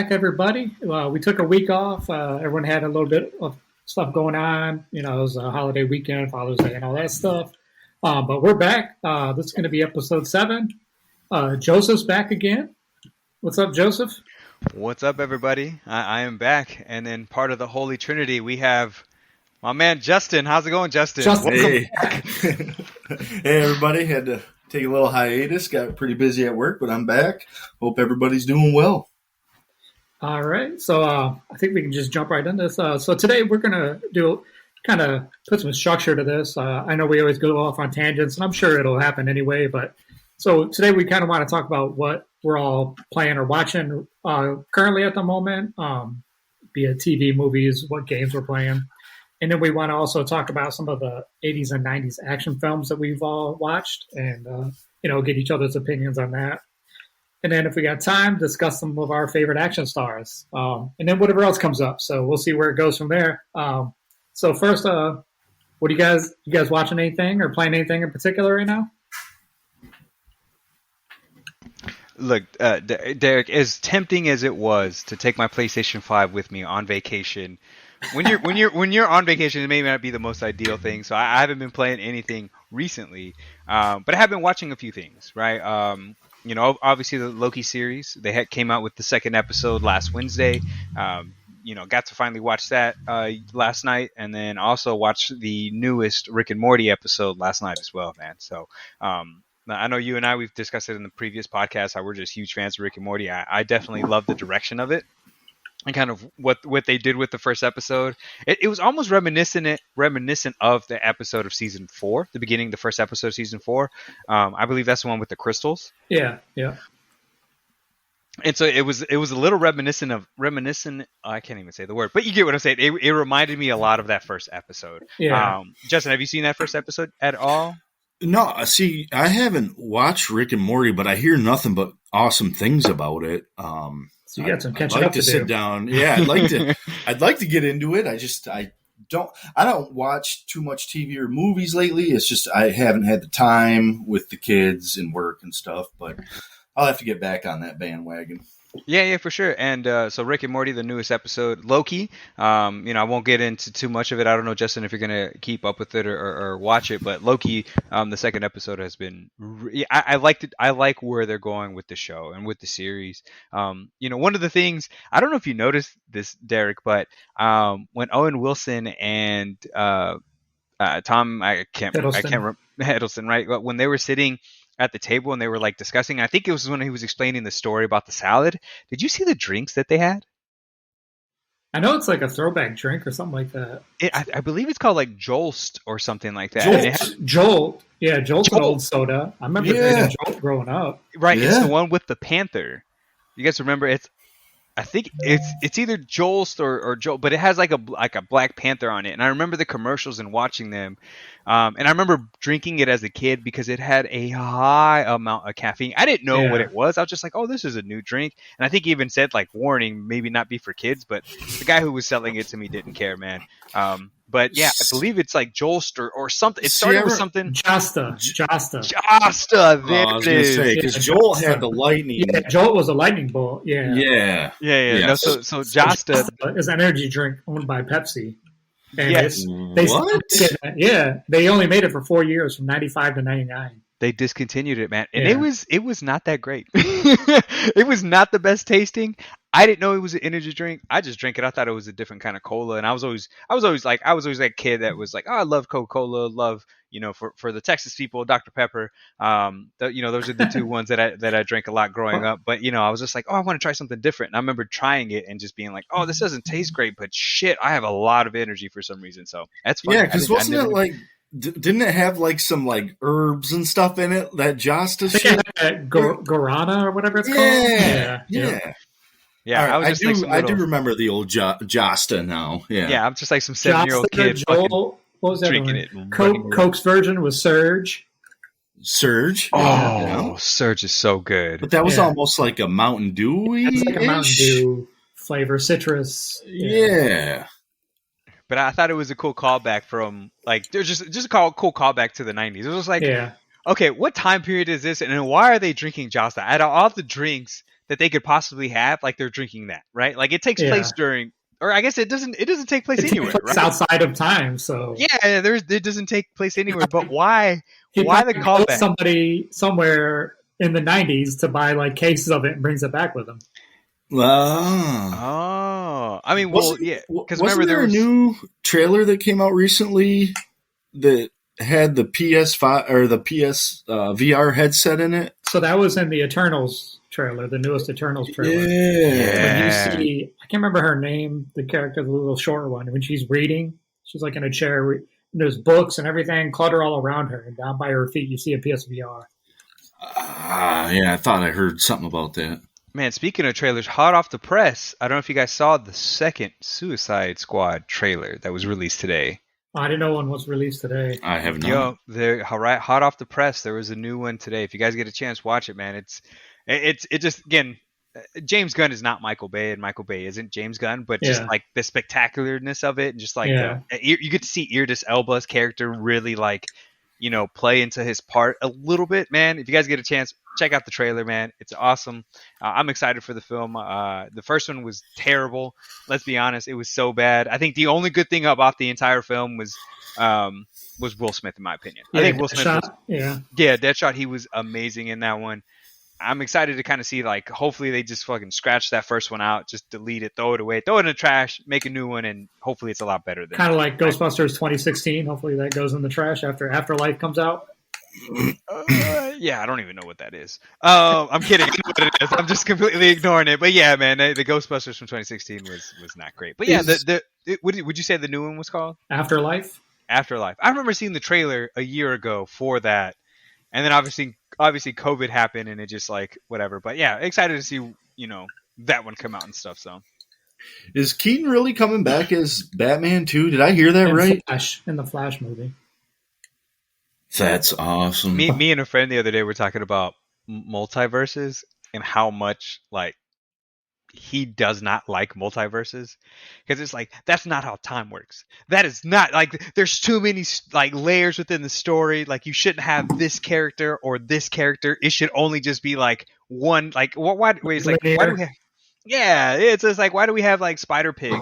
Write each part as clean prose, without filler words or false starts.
back, everybody. We took a week off. Everyone had a little bit of stuff going on. You know, it was a holiday weekend, Father's Day, and all that stuff. But we're back. This is going to be episode 7. Joseph's back again. What's up, Joseph? What's up, everybody? I am back. And then part of the Holy Trinity, we have my man, Justin. How's it going, Justin? Hey. Hey, everybody. Had to take a little hiatus. Got pretty busy at work, but I'm back. Hope everybody's doing well. All right. So I think we can just jump right into this. So today we're going to do kind of put some structure to this. I know we always go off on tangents, and I'm sure it'll happen anyway. But so today we kind of want to talk about what we're all playing or watching currently at the moment, be it TV, movies, what games we're playing. And then we want to also talk about some of the 80s and 90s action films that we've all watched and, get each other's opinions on that. And then if we got time, discuss some of our favorite action stars. And then whatever else comes up. So we'll see where it goes from there. So first, what do you guys watching anything or playing anything in particular right now? Look, Derek, as tempting as it was to take my PlayStation 5 with me on vacation, when you're on vacation, it may not be the most ideal thing. So I haven't been playing anything recently, but I have been watching a few things, right? Obviously the Loki series, came out with the second episode last Wednesday. Got to finally watch that last night, and then also watched the newest Rick and Morty episode last night as well, man. So I know you and I, we've discussed it in the previous podcast, how we're just huge fans of Rick and Morty. I definitely love the direction of it and kind of what they did with the first episode. It was almost reminiscent of the episode of season 4, the first episode of season 4. I believe that's the one with the crystals. Yeah. And so it was a little reminiscent. I can't even say the word, but you get what I'm saying. It reminded me a lot of that first episode. Yeah. Justin, have you seen that first episode at all? No, see, I haven't watched Rick and Morty, but I hear nothing but awesome things about it. So you got some catching I'd like up to to sit do. down. Yeah, I'd like to get into it. I don't watch too much TV or movies lately. It's just I haven't had the time with the kids and work and stuff, but I'll have to get back on that bandwagon. Yeah, for sure. And so Rick and Morty, the newest episode, Loki. I won't get into too much of it. I don't know, Justin, if you're going to keep up with it or watch it. But Loki, the second episode has been. I liked it. I like where they're going with the show and with the series. One of the things, I don't know if you noticed this, Derek, but when Owen Wilson and Tom, Hiddleston, right? But when they were sitting at the table and they were like discussing, I think it was when he was explaining the story about the salad. Did you see the drinks that they had? I know it's like a throwback drink or something like that. I believe it's called like Jolst or something like that. Jolt. Yeah, Jolt's an old soda. I remember drinking Jolt growing up. Right, Yeah. It's the one with the panther. You guys remember? I think it's either Jolst or Jolt, but it has like a Black Panther on it. And I remember the commercials and watching them. And I remember drinking it as a kid because it had a high amount of caffeine. I didn't know what it was. I was just like, oh, this is a new drink. And I think he even said like, warning, maybe not be for kids, but the guy who was selling it to me didn't care, man. But yeah, I believe it's like Jolst or something. It started with something. Josta. There I was it going to is. say, because Joel had the lightning. Yeah, Jolt was a lightning bolt. Yeah. Yeah. Yeah. No, so Josta is an energy drink owned by Pepsi. And Yes. they only made it for 4 years, from 95 to 99. They discontinued it, man, and it was not that great. It was not the best tasting. I didn't know it was an energy drink. I just drank it. I thought it was a different kind of cola, and I was always that kid that was like, oh, I love Coca-Cola, love for the Texas people, Dr. Pepper. Those are the two ones that I drank a lot growing up. But I was just like, oh, I want to try something different. And I remember trying it and just being like, oh, this doesn't taste great, but shit, I have a lot of energy for some reason. So that's fun. Yeah, because wasn't it like? Didn't it have like some like herbs and stuff in it? That Josta shit, Guarana or whatever it's called. Yeah. Yeah, I do remember the old Josta now. Yeah, I'm just like some 7-year-old kid what was that drinking one? it. Coke's version was Surge. Surge. Oh, Surge is so good. But that was almost like a Mountain Dew. It's like a Mountain Dew flavor, citrus. Yeah. But I thought it was a cool callback from like there's just a cool callback to the 90s. It was like, okay, what time period is this, and then why are they drinking Josta? Out of all the drinks that they could possibly have, like they're drinking that, right? Like it takes place during, or I guess it doesn't take place anywhere, right? It's outside of time, so yeah, it doesn't take place anywhere. But why? Why the callback? Somebody somewhere in the 90s to buy like cases of it and brings it back with them. Oh, I mean, well, yeah, because remember there was a new trailer that came out recently that had the PS5 or the PS VR headset in it. So that was in the Eternals trailer, the newest Eternals trailer. Yeah. When you see, I can't remember her name, the character, the little shorter one. When she's reading, she's like in a chair. And there's books and everything clutter all around her, and down by her feet, you see a PSVR. Yeah, I thought I heard something about that. Man, speaking of trailers, hot off the press, I don't know if you guys saw the second Suicide Squad trailer that was released today. I didn't know one was released today. I have not. Yo, they're hot off the press. There was a new one today. If you guys get a chance, watch it, man. It just, again, James Gunn is not Michael Bay, and Michael Bay isn't James Gunn, but just like the spectacularness of it, and just like you get to see Idris Elba's character really like, you know, play into his part a little bit, man. If you guys get a chance, check out the trailer, man. It's awesome. I'm excited for the film. The first one was terrible. Let's be honest, it was so bad. I think the only good thing about the entire film was Will Smith, in my opinion. I think Will Smith Deadshot, he was amazing in that one. I'm excited to kind of see, like, hopefully they just fucking scratch that first one out, just delete it, throw it away, throw it in the trash, make a new one, and hopefully it's a lot better. Kind of like Ghostbusters 2016. Hopefully that goes in the trash after Afterlife comes out. Yeah, I don't even know what that is. I'm kidding. I know what it is. I'm just completely ignoring it. But yeah, man, the Ghostbusters from 2016 was not great. But yeah, would you say the new one was called? Afterlife. Afterlife. I remember seeing the trailer a year ago for that. And then obviously COVID happened and it just like whatever. But yeah, excited to see, you know, that one come out and stuff. So is Keaton really coming back as Batman too? Did I hear that right? In the Flash movie. That's awesome. Me and a friend the other day were talking about multiverses and how much like he does not like multiverses, because it's like, that's not how time works. That is not, like, there's too many like layers within the story. Like, you shouldn't have this character or this character. It should only just be like one. Like, why do we have? Yeah, it's just like, why do we have like Spider Pig,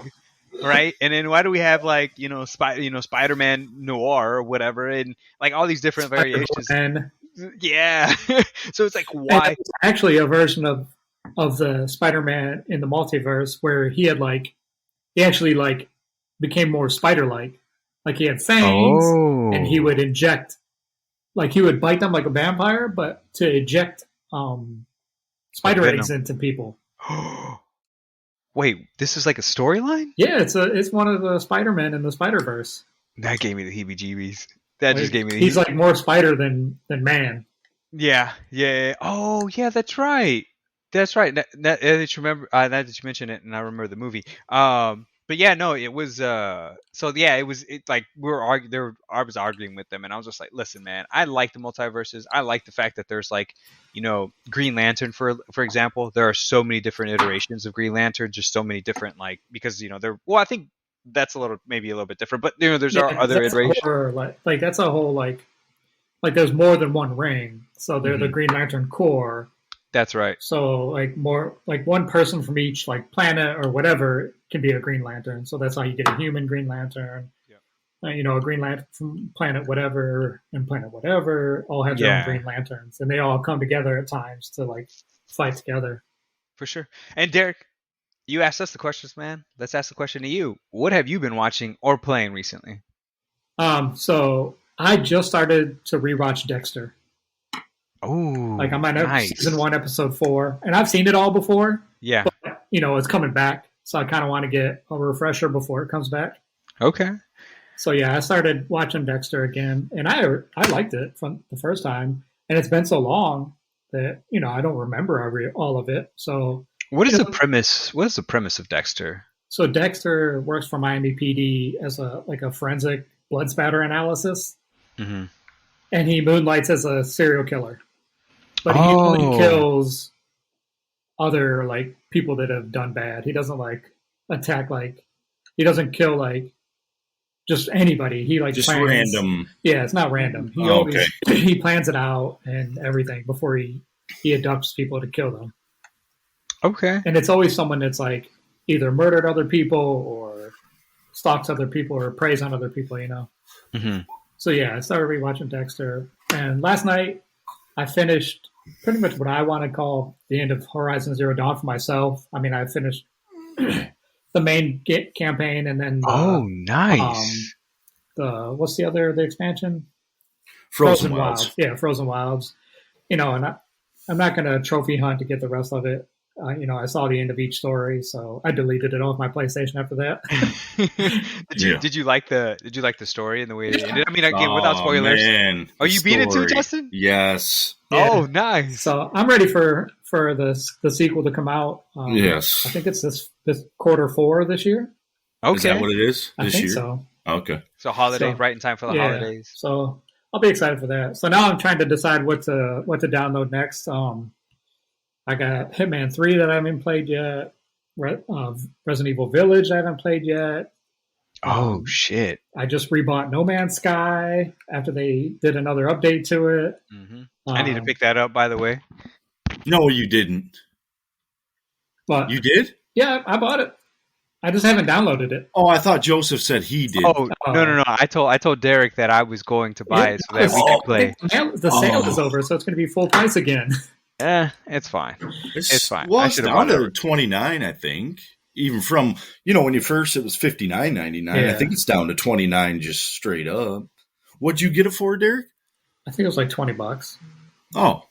right? And then why do we have like Spider-Man Noir or whatever, and like all these different variations. Yeah, so it's like, why? And actually, a version of the Spider-Man in the multiverse where he actually became more spider-like. Like, he had fangs, and he would inject, like, he would bite them like a vampire, but to eject spider eggs into people. Wait, this is like a storyline? Yeah, it's one of the Spider-Men in the Spider-Verse. That gave me the heebie-jeebies. That just gave me the he's like more spider than man. Yeah. Oh, yeah, that's right. That's right. Now that you mention it, and I remember the movie. But yeah, no, it was. So yeah, it was. It like we were arguing. I was arguing with them, and I was just like, "Listen, man, I like the multiverses. I like the fact that there's like, Green Lantern for example. There are so many different iterations of Green Lantern, just so many different because they're. Well, I think that's maybe a little bit different, but there's other iterations. Like that's a whole like there's more than one ring. So they're the Green Lantern Corps. That's right. So more one person from each planet or whatever can be a Green Lantern. So that's how you get a human Green Lantern. Yeah. A Green Lantern from planet whatever and planet whatever all have their own Green Lanterns, and they all come together at times to fight together. For sure. And Derek, you asked us the questions, man. Let's ask the question to you. What have you been watching or playing recently? So I just started to rewatch Dexter. Oh, I'm on season 1, episode 4, and I've seen it all before. Yeah, but, it's coming back, so I kind of want to get a refresher before it comes back. Okay. So yeah, I started watching Dexter again, and I liked it from the first time, and it's been so long that I don't remember all of it. So what is the premise? What is the premise of Dexter? So Dexter works for Miami PD as a forensic blood spatter analysis, and he moonlights as a serial killer. But he only kills other people that have done bad. He doesn't attack he doesn't kill just anybody. He just plans, random. Yeah, it's not random. He plans it out and everything before he abducts people to kill them. Okay. And it's always someone that's like either murdered other people or stalks other people or preys on other people, you know. Mm-hmm. So yeah, I started rewatching Dexter, and last night I finished pretty much what I want to call the end of Horizon Zero Dawn for myself. I mean, I finished the main campaign, and then Oh, nice. what's the expansion? Frozen Wilds. Yeah, Frozen Wilds. You know, and I'm not going to trophy hunt to get the rest of it. You know, I saw the end of each story, so I deleted it off my PlayStation after that. Did you like the story and the way it ended? I mean, again, without spoilers. Man, Oh, you beat it too, Justin? Yes. Yeah. Oh, nice. So I'm ready for the sequel to come out. Yes. I think it's this Q4 this year. Okay. Is that what it is I this think year? so. Okay. So holiday, So- right in time for the Yeah. holidays. So I'll be excited for that. So now I'm trying to decide what to download next. I got Hitman 3 that I haven't played yet. Resident Evil Village I haven't played yet. Oh shit. I just rebought No Man's Sky after they did another update to it. Mm-hmm. I need to pick that up, by the way. No, you didn't. But You did? yeah, I bought it. I just haven't downloaded it. Oh, I thought Joseph said he did. Oh no! I told Derek that I was going to buy it so that we could play. The sale is over, so it's going to be full price again. It's fine. It's fine. Well, I it's should've down bought to it. $29, I think. Even from, when you first it was $59.99. I Yeah. think it's down to $29 just straight up. What'd you get it for, Derek? I think it was like $20. Oh,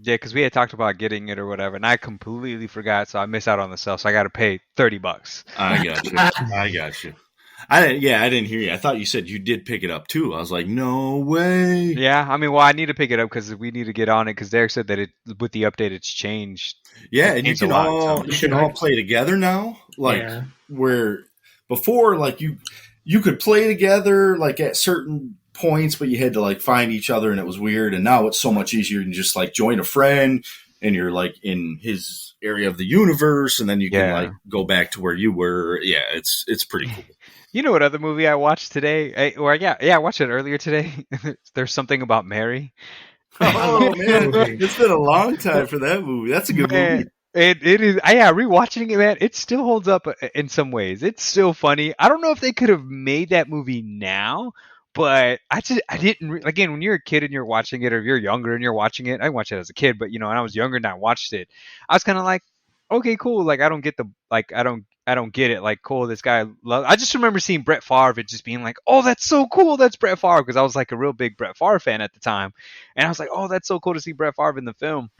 Yeah, because we had talked about getting it or whatever, and I completely forgot, so I missed out on the sale. So I got to pay $30. I got you. I got you. I didn't hear you. I thought you said you did pick it up too. I was like, no way. Yeah, I mean, well, I need to pick it up because we need to get on it. Because Derek said that with the update, it's changed. Yeah, It and you changed a can lot, all so- you can all play together now. Like Yeah. where before, like you could play together like at certain points, but you had to like find each other, and it was weird. And now it's so much easier. You can just like join a friend, and you're like in his area of the universe, and then you can Yeah. like go back to where you were. Yeah, it's pretty cool. You know what other movie I watched today? I watched it earlier today. There's Something About Mary. Oh man, movie. it's been a long time for that movie. That's a good Man, movie. it is. Rewatching it, man, it still holds up in some ways. It's still funny. I don't know if they could have made that movie now, but I didn't. Again, when you're a kid and you're watching it, or you're younger and you're watching it, I watched it as a kid, but when I was younger and I watched it, I was kind of like, okay, cool. Like I don't get I don't get it. Like, cool, this guy. I just remember seeing Brett Favre and just being like, oh, that's so cool. That's Brett Favre, because I was like a real big Brett Favre fan at the time, and I was like, oh, that's so cool to see Brett Favre in the film.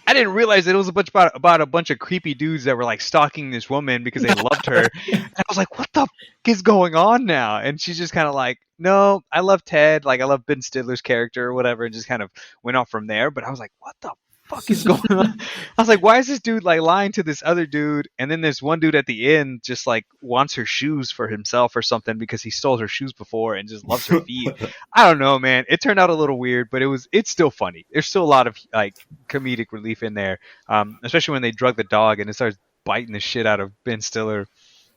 I didn't realize that it was about a bunch of creepy dudes that were like stalking this woman because they loved her. And I was like, what the f- is going on now? And she's just kind of like, no, I love Ted. Like, I love Ben Stiller's character or whatever, and just kind of went off from there. But I was like, what the fuck is going on? I was like, why is this dude like lying to this other dude? And then this one dude at the end just like wants her shoes for himself or something because he stole her shoes before and just loves her feet. I don't know, man. It turned out a little weird, but it's still funny. There's still a lot of like comedic relief in there, especially when they drug the dog and it starts biting the shit out of Ben Stiller.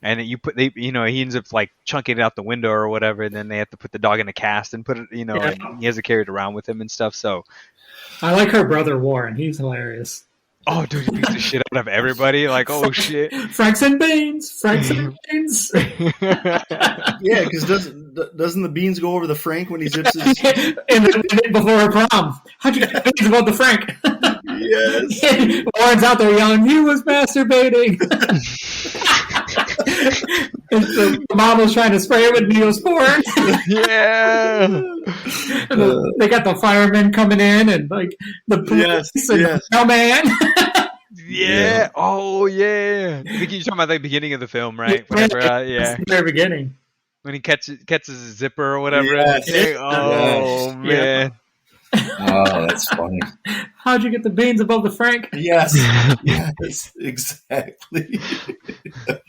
And he ends up like chunking it out the window or whatever, and then they have to put the dog in a cast and put it, and he has to carry it around with him and stuff. So, I like her brother Warren. He's hilarious. oh, dude, he beats the shit out of everybody. Like, oh shit. Franks and Beans. Franks and Beans. Yeah, because doesn't the beans go over the Frank when he zips his? Before her prom. How'd you get beans about the Frank? Yes. Warren's out there yelling, he was masturbating. And so the mom was trying to spray it with Neosporin. Yeah. And they got the firemen coming in and like the police and yes. the mailman. Yeah. Oh, yeah. You're talking about the beginning of the film, right? Whatever. Yeah. That's the very beginning. When he catches his zipper or whatever. Yes. Oh, Yes. man. Oh, that's funny. How'd you get the beans above the Frank? Yes. Yes. Exactly.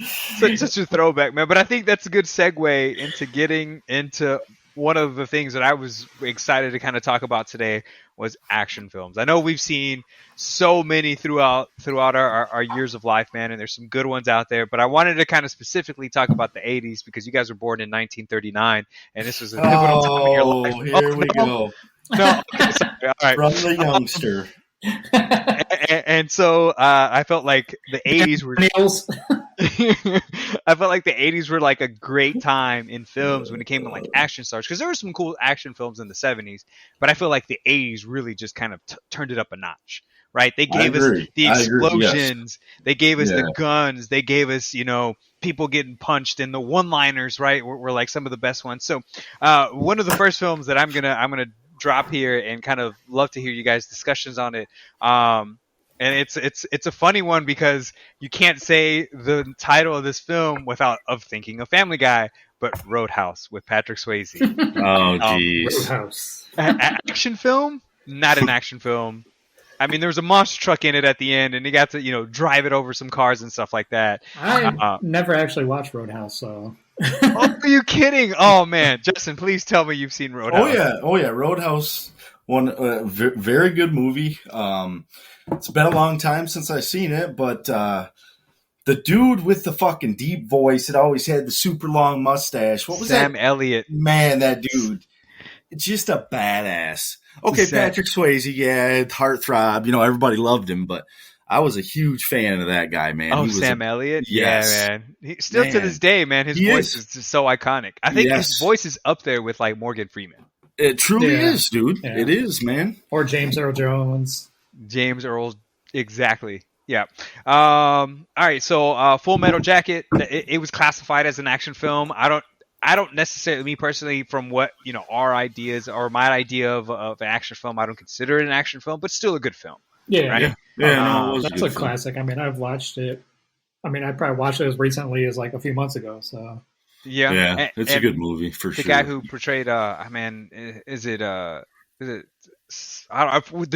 Such a throwback, man. But I think that's a good segue into getting into one of the things that I was excited to kind of talk about today was action films. I know we've seen so many throughout our years of life, man, and there's some good ones out there. But I wanted to kind of specifically talk about the 80s because you guys were born in 1939, and this was a pivotal time in your life. Here we go. No, okay, sorry. All right. From the youngster. And so I felt like the 80s were Nails. I felt like the 80s were like a great time in films when it came to like action stars, because there were some cool action films in the 70s, but I feel like the 80s really just kind of turned it up a notch, right? They gave us the explosions, they gave us the guns, they gave us, you know, people getting punched, and the one-liners, right, were like some of the best ones. So one of the first films that I'm gonna drop here, and kind of love to hear you guys' discussions on it. And it's a funny one because you can't say the title of this film without thinking of Family Guy, but Roadhouse with Patrick Swayze. Oh, jeez. Roadhouse. Action film? Not an action film. I mean, there was a monster truck in it at the end, and he got to, you know, drive it over some cars and stuff like that. I never actually watched Roadhouse, so. Oh, are you kidding? Oh man, Justin, please tell me you've seen Roadhouse. Oh yeah, Roadhouse. One very good movie. It's been a long time since I've seen it, but the dude with the fucking deep voice that always had the super long mustache. What was Sam that? Elliott. Man, that dude. It's just a badass. Okay, Patrick Swayze, yeah, heartthrob. You know, everybody loved him, but I was a huge fan of that guy, man. Oh, Sam Elliott? Yes. Yeah, man. Still to this day, man, his voice is just so iconic. I think his voice is up there with like Morgan Freeman. It truly is, dude. Yeah. It is, man. Or James Earl Jones. James Earl, exactly. Yeah. All right. So, Full Metal Jacket. It was classified as an action film. I don't necessarily, me personally, from what you know, our ideas or my idea of an action film, I don't consider it an action film, but still a good film. Yeah. Right? Yeah. That's a classic. I mean, I've watched it. I mean, I probably watched it as recently as like a few months ago. So. Yeah, it's a good movie for sure. The guy who portrayed, is it the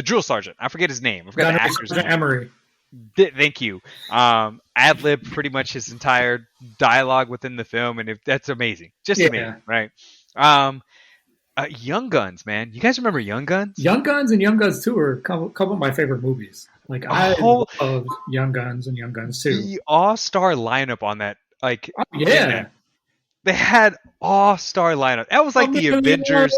drill sergeant? I forget his name. I forgot the actor's name. Emery. Thank you. Ad-lib pretty much his entire dialogue within the film, and that's amazing. Just amazing, right? Young Guns, man. You guys remember Young Guns? Young Guns and Young Guns 2 are a couple of my favorite movies. Like I loved Young Guns and Young Guns 2. The all-star lineup on that, like, yeah. They had all-star lineup. That was like the Avengers.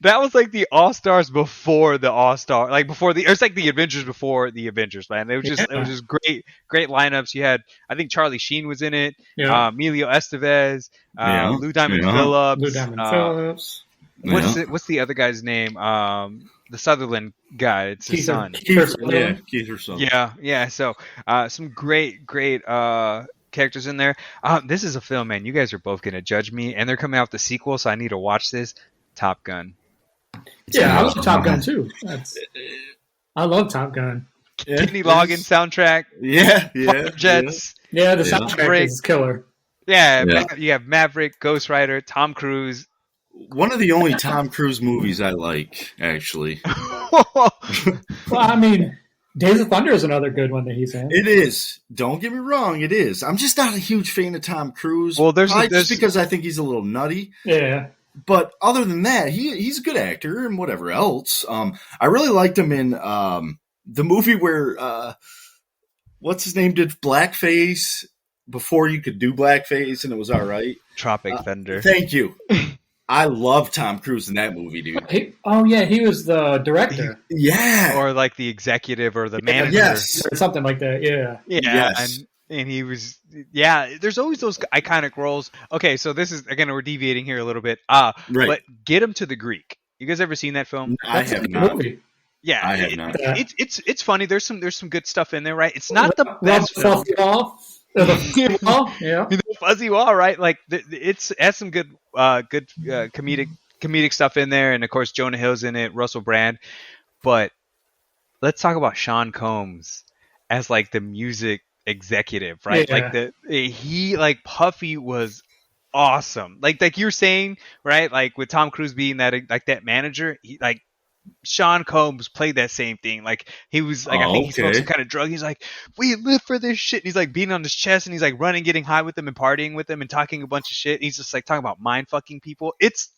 That was like the All-Stars before the All-Star. Like before it's like the Avengers before the Avengers, man. It was just great lineups. You had, I think Charlie Sheen was in it. Yeah. Emilio Estevez, Lou Diamond Phillips. What's the other guy's name? The Sutherland guy. It's his son. Keith Sutherland. Yeah. So some great characters in there. This is a film, man. You guys are both gonna judge me, and they're coming out with the sequel, so I need to watch this. Top Gun. Yeah, I love Top Gun too. I love Top Gun. Kenny Loggins soundtrack. Yeah. Jets. Yeah, the soundtrack is killer. Yeah, you have Maverick, Ghost Rider, Tom Cruise. One of the only Tom Cruise movies I like, actually. Well, I mean, Days of Thunder is another good one that he's in. It is. Don't get me wrong, it is. I'm just not a huge fan of Tom Cruise. Well, just because I think he's a little nutty. Yeah. But other than that, he's a good actor and whatever else. I really liked him in the movie where what's his name did blackface before you could do blackface and it was all right. Tropic Thunder. Thank you. I love Tom Cruise in that movie, dude. He was the director. Yeah. Or like the executive or the manager. Yes. Or something like that, yeah. Yeah, yes. And he was, there's always those iconic roles. Okay, so this is, again, we're deviating here a little bit. Right. But Get Him to the Greek. You guys ever seen that film? I have not. Movie. Yeah, I have not. It's funny. There's some good stuff in there, right? It's not the best film. Fuzzy Wall, yeah. The Fuzzy Wall, right? Like it has some good comedic stuff in there, and of course Jonah Hill's in it, Russell Brand. But let's talk about Sean Combs as like the music executive, right? Yeah. Like Puffy was awesome. Like you're saying, right? Like with Tom Cruise being that manager, Sean Combs played that same thing. Like he was like, I think he smoked some kind of drug. He's like, we live for this shit. And he's like beating on his chest and he's like running, getting high with them and partying with them and talking a bunch of shit. And he's just like talking about mind fucking people. It's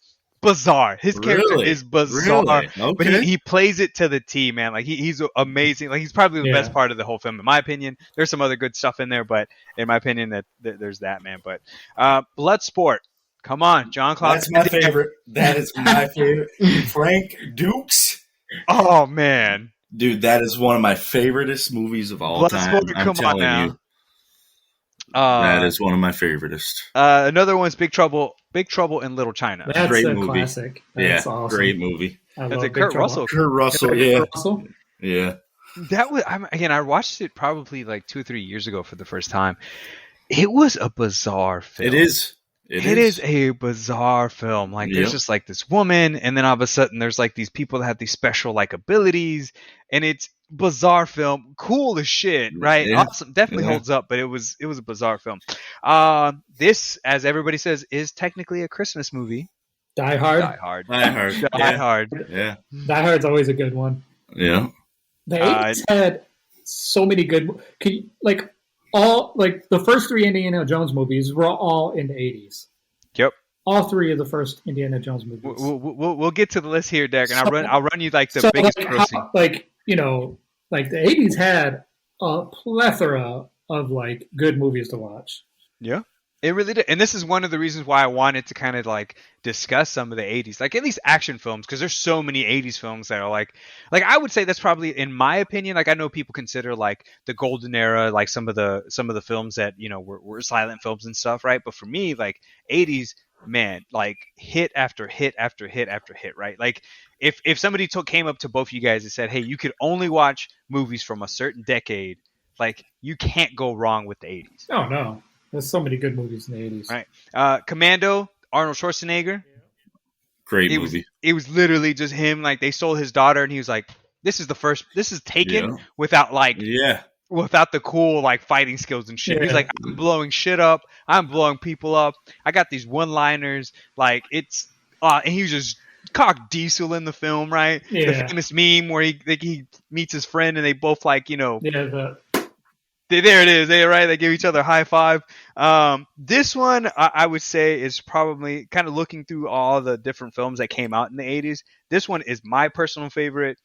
bizarre. His character is bizarre, but he plays it to the T, man. Like he's amazing. Like he's probably the best part of the whole film, in my opinion. There's some other good stuff in there, but in my opinion, that there's that, man. But Bloodsport. Come on, John Claude. That's my favorite. That is my favorite. Frank Dukes. Oh man, Dude, that is one of my favoriteest movies of all time. Bloodsport. I'm Come on telling now. you, that Uh, is one of my favoriteest. Another one's Big Trouble. Big Trouble in Little China. That's Great a movie. classic. That's awesome. Great movie. I That's love a Big Kurt Trouble. Russell. Kurt Russell, Kurt yeah, Russell? yeah. That was again. I watched it probably like 2 or 3 years ago for the first time. It was a bizarre film. It is. It is a bizarre film. Like there's Yep. just like this woman, and then all of a sudden there's like these people that have these special like abilities, and it's bizarre film. Cool as shit, right? Yeah. Awesome, definitely Yeah. holds up. But it was a bizarre film. This, as everybody says, is technically a Christmas movie. Die Hard. Die Hard. Die Hard. Die Yeah. Hard. Yeah. Die Hard's always a good one. Yeah. The 80s had so many good. The first three Indiana Jones movies were all in the 80s. Yep. All three of the first Indiana Jones movies. We'll get to the list here, Derek, and I'll run you like the So, biggest like, grossing. the 80s had a plethora of like good movies to watch. Yeah, it really did. And this is one of the reasons why I wanted to kind of like discuss some of the 80s, like at least action films, because there's so many 80s films that are like I would say that's probably, in my opinion, like I know people consider like the golden era, like some of the films that, you know, were silent films and stuff, right? But for me, like 80s, man, like hit after hit after hit after hit, right? Like if somebody came up to both of you guys and said, hey, you could only watch movies from a certain decade, like you can't go wrong with the 80s. Oh no. There's so many good movies in the 80s. Right. Commando, Arnold Schwarzenegger. Great movie. It was literally just him. Like they stole his daughter, and he was like, "This is Taken without without the cool like fighting skills and shit." Yeah. He's like, "I'm blowing shit up. I'm blowing people up. I got these one-liners. Like it's and he was just cock diesel in the film, right? Yeah. The famous meme where he meets his friend, and they both like, you know." Yeah, There it is. They give each other a high five. This one, I would say, is probably kind of looking through all the different films that came out in the 80s. This one is my personal favorite,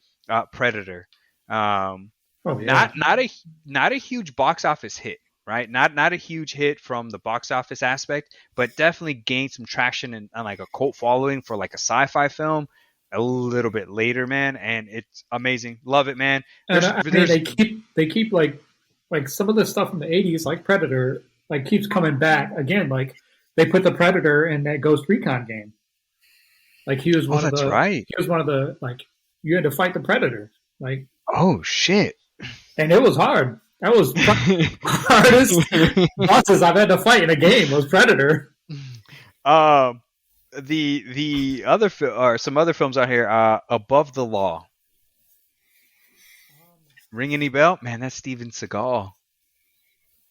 Predator. Not a huge box office hit, right? Not a huge hit from the box office aspect, but definitely gained some traction and like a cult following for like a sci-fi film a little bit later, man. And it's amazing. Love it, man. They keep like some of the stuff from the 80s, like Predator, like keeps coming back again. Like they put the Predator in that Ghost Recon game. Like he was one of the. Right. He was one of the like you had to fight the Predator. Like oh shit. And it was hard. That was the hardest bosses I've had to fight in a game was Predator. The other or some other films out here. Above the Law. Ring any bell? Man, that's Steven Seagal.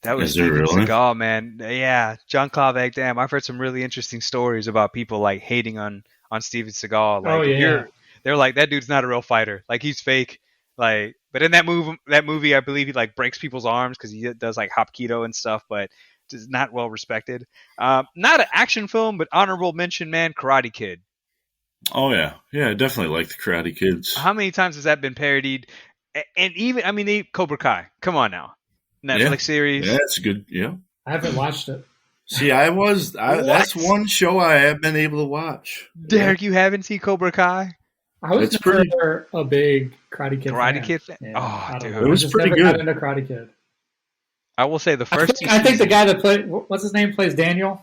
That was Steven Seagal, man. Yeah, Jean-Claude Van Damme. I've heard some really interesting stories about people like hating on Steven Seagal. Like, they're like, that dude's not a real fighter. Like he's fake. Like, but in that movie, I believe he like breaks people's arms because he does like Hapkido and stuff, but is not well respected. Not an action film, but honorable mention, man. Karate Kid. Oh yeah, I definitely like the Karate Kids. How many times has that been parodied? And even, I mean, Cobra Kai. Come on now. Netflix series. Yeah, it's good. Yeah. I haven't watched it. See, that's one show I have been able to watch. Derek, you haven't seen Cobra Kai? I was never a big Karate Kid fan. Yeah. Oh, dude. It was pretty good. Got into Karate Kid. I will say the first I think the guy that played, what's his name, plays Daniel?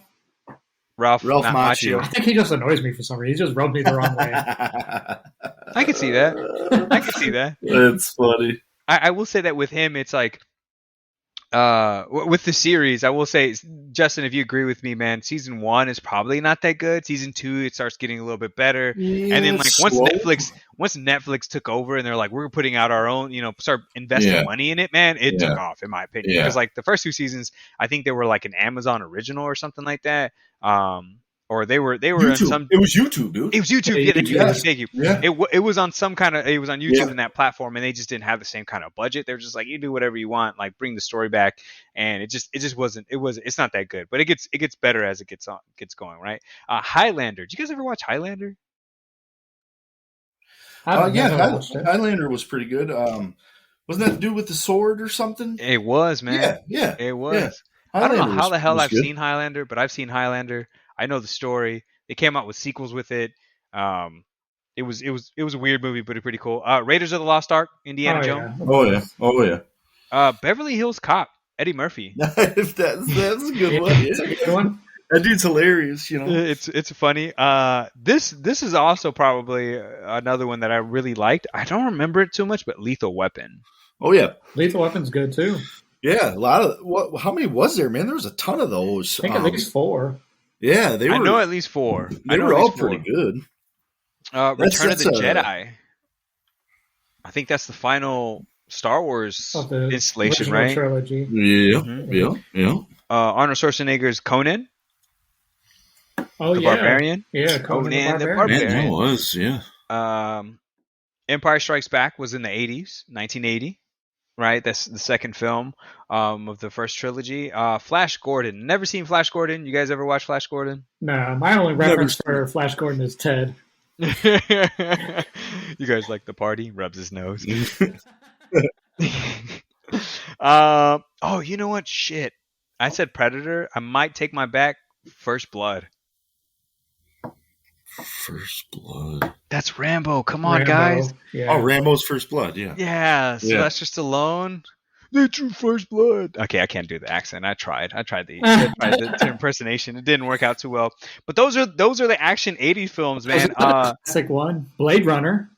Ralph Macchio. I think he just annoys me for some reason. He just rubbed me the wrong way. I can see that. It's funny. I will say that with him, it's like, with the series, I will say, Justin, if you agree with me, man, season 1 is probably not that good. Season 2, it starts getting a little bit better. Yeah, and then like once Netflix took over and they're like, we're putting out our own, you know, start investing money in it, man, it took off in my opinion. Because like the first 2 seasons, I think they were like an Amazon original or something like that. Or they were YouTube. in some. It was YouTube, dude. It was YouTube. Yeah, thank you. Yeah. It was on some kind of. It was on YouTube and that platform, and they just didn't have the same kind of budget. They were just like, you do whatever you want, like bring the story back, and it just wasn't. It's not that good, but it gets better as it gets going, right? Highlander. Did you guys ever watch Highlander? Highlander was pretty good. Wasn't that to do with the sword or something? It was, man. Yeah, it was. Yeah. I don't know how the hell I've seen Highlander, but I've seen Highlander. I know the story. They came out with sequels with it. it was a weird movie, but pretty cool. Raiders of the Lost Ark, Indiana Oh, Jones. yeah. Oh yeah. Oh yeah. Beverly Hills Cop, Eddie Murphy. that's a good one. That's a Yeah. good one. That dude's hilarious. You know. It's funny. This is also probably another one that I really liked. I don't remember it too much, but Lethal Weapon. Oh yeah. Lethal Weapon's good too. Yeah. A lot of what? How many was there, man? There was a ton of those. I think at least 4. Yeah, they were. I know at least 4. They were all pretty good. Return of the Jedi. I think that's the final Star Wars Of the installation, original right? trilogy. Yeah. Mhm. Yeah. Arnold Schwarzenegger's Conan, Oh the yeah, Barbarian. yeah, Conan the Man, Barbarian. that was yeah. Empire Strikes Back was in the 80s, 1980, right? That's the second film of the first trilogy. Flash Gordon. Never seen Flash Gordon. You guys ever watch Flash Gordon? Nah, my only reference for Flash Gordon is Ted. You guys like the party? Rubs his nose. Oh, you know what? Shit. I said Predator. I might take my back. First Blood. First Blood. That's Rambo. Come on, Rambo. guys. Yeah. Oh, Rambo's First Blood. Yeah. Yeah, Yeah. Sylvester Stallone. They drew First Blood. Okay, I can't do the accent. I tried the impersonation. It didn't work out too well. But those are the action 80s films, man. Classic one. Blade Runner.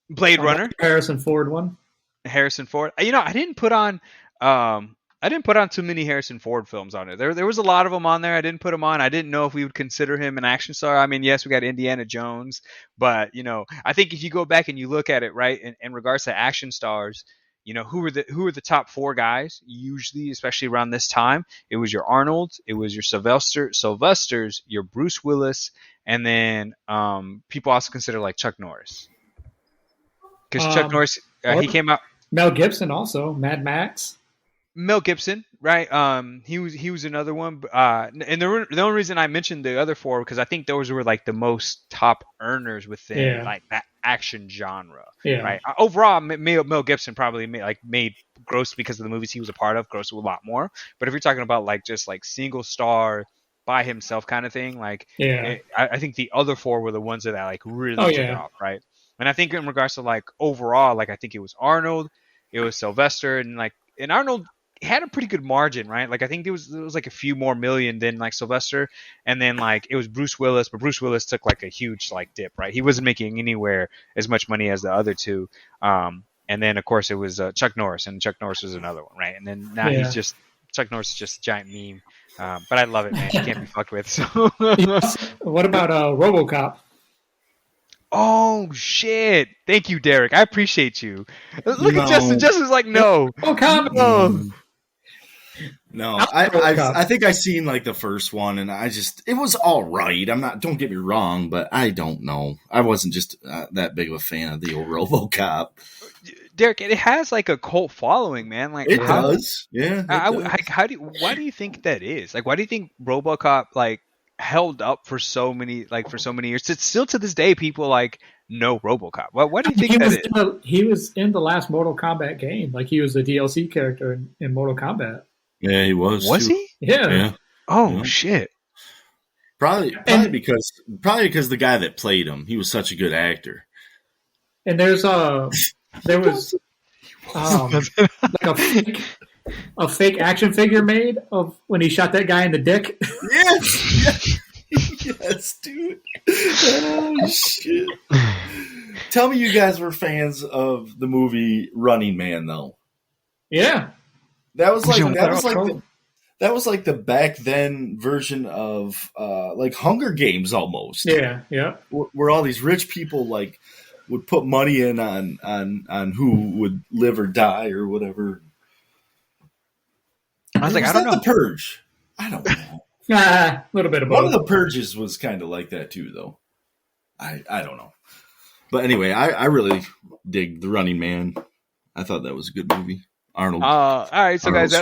Blade Runner. Harrison Ford one. Harrison Ford. You know, I didn't put on too many Harrison Ford films on it. There was a lot of them on there. I didn't put them on. I didn't know if we would consider him an action star. I mean, yes, we got Indiana Jones, but you know, I think if you go back and you look at it, right, in regards to action stars, you know, who are the top 4 guys usually, especially around this time? It was your Arnold, it was your Sylvester's, your Bruce Willis, and then people also consider like Chuck Norris, because Chuck Norris he came out. Mel Gibson also. Mad Max. Mel Gibson, right? He was another one. And the only reason I mentioned the other 4 because I think those were like the most top earners within like that action genre, right? Overall, Mel Gibson probably made gross because of the movies he was a part of, gross a lot more. But if you're talking about like just like single star by himself kind of thing, like I think the other 4 were the ones that like really took it off, right? And I think in regards to like overall, like I think it was Arnold, it was Sylvester, and Arnold had a pretty good margin, right? Like I think it was like a few more million than like Sylvester, and then like it was Bruce Willis, but Bruce Willis took like a huge like dip, right? He wasn't making anywhere as much money as the other 2. And then of course it was Chuck Norris, and Chuck Norris was another one, right? And then now Chuck Norris is just a giant meme, but I love it, man. He can't be fucked with. So What about RoboCop? Oh shit! Thank you, Derek. I appreciate you. Look at Justin. Justin's like, no. No, I think I seen like the first one, and it was all right. Don't get me wrong, but I don't know. I wasn't just that big of a fan of the old RoboCop. Derek, it has like a cult following, man. Like it does, yeah. Why do you think that is? Like, why do you think RoboCop like held up for so many years? It's still to this day, people like know RoboCop. What do you think that is? He was in the last Mortal Kombat game. Like he was the DLC character in Mortal Kombat. Yeah, he was. Was he? Yeah. Oh shit. Probably because the guy that played him, he was such a good actor. And there was like a fake action figure made of when he shot that guy in the dick. Yes, dude. Oh shit! Tell me, you guys were fans of the movie Running Man, though. Yeah, that was like the back then version of like Hunger Games almost. Yeah. Where all these rich people like would put money in on who would live or die or whatever. I was like, I don't know. The Purge. I don't know. A little bit of both. One of the Purges was kind of like that too, though. I don't know. But anyway, I really dig The Running Man. I thought that was a good movie. Arnold. All right, so Arnold guys,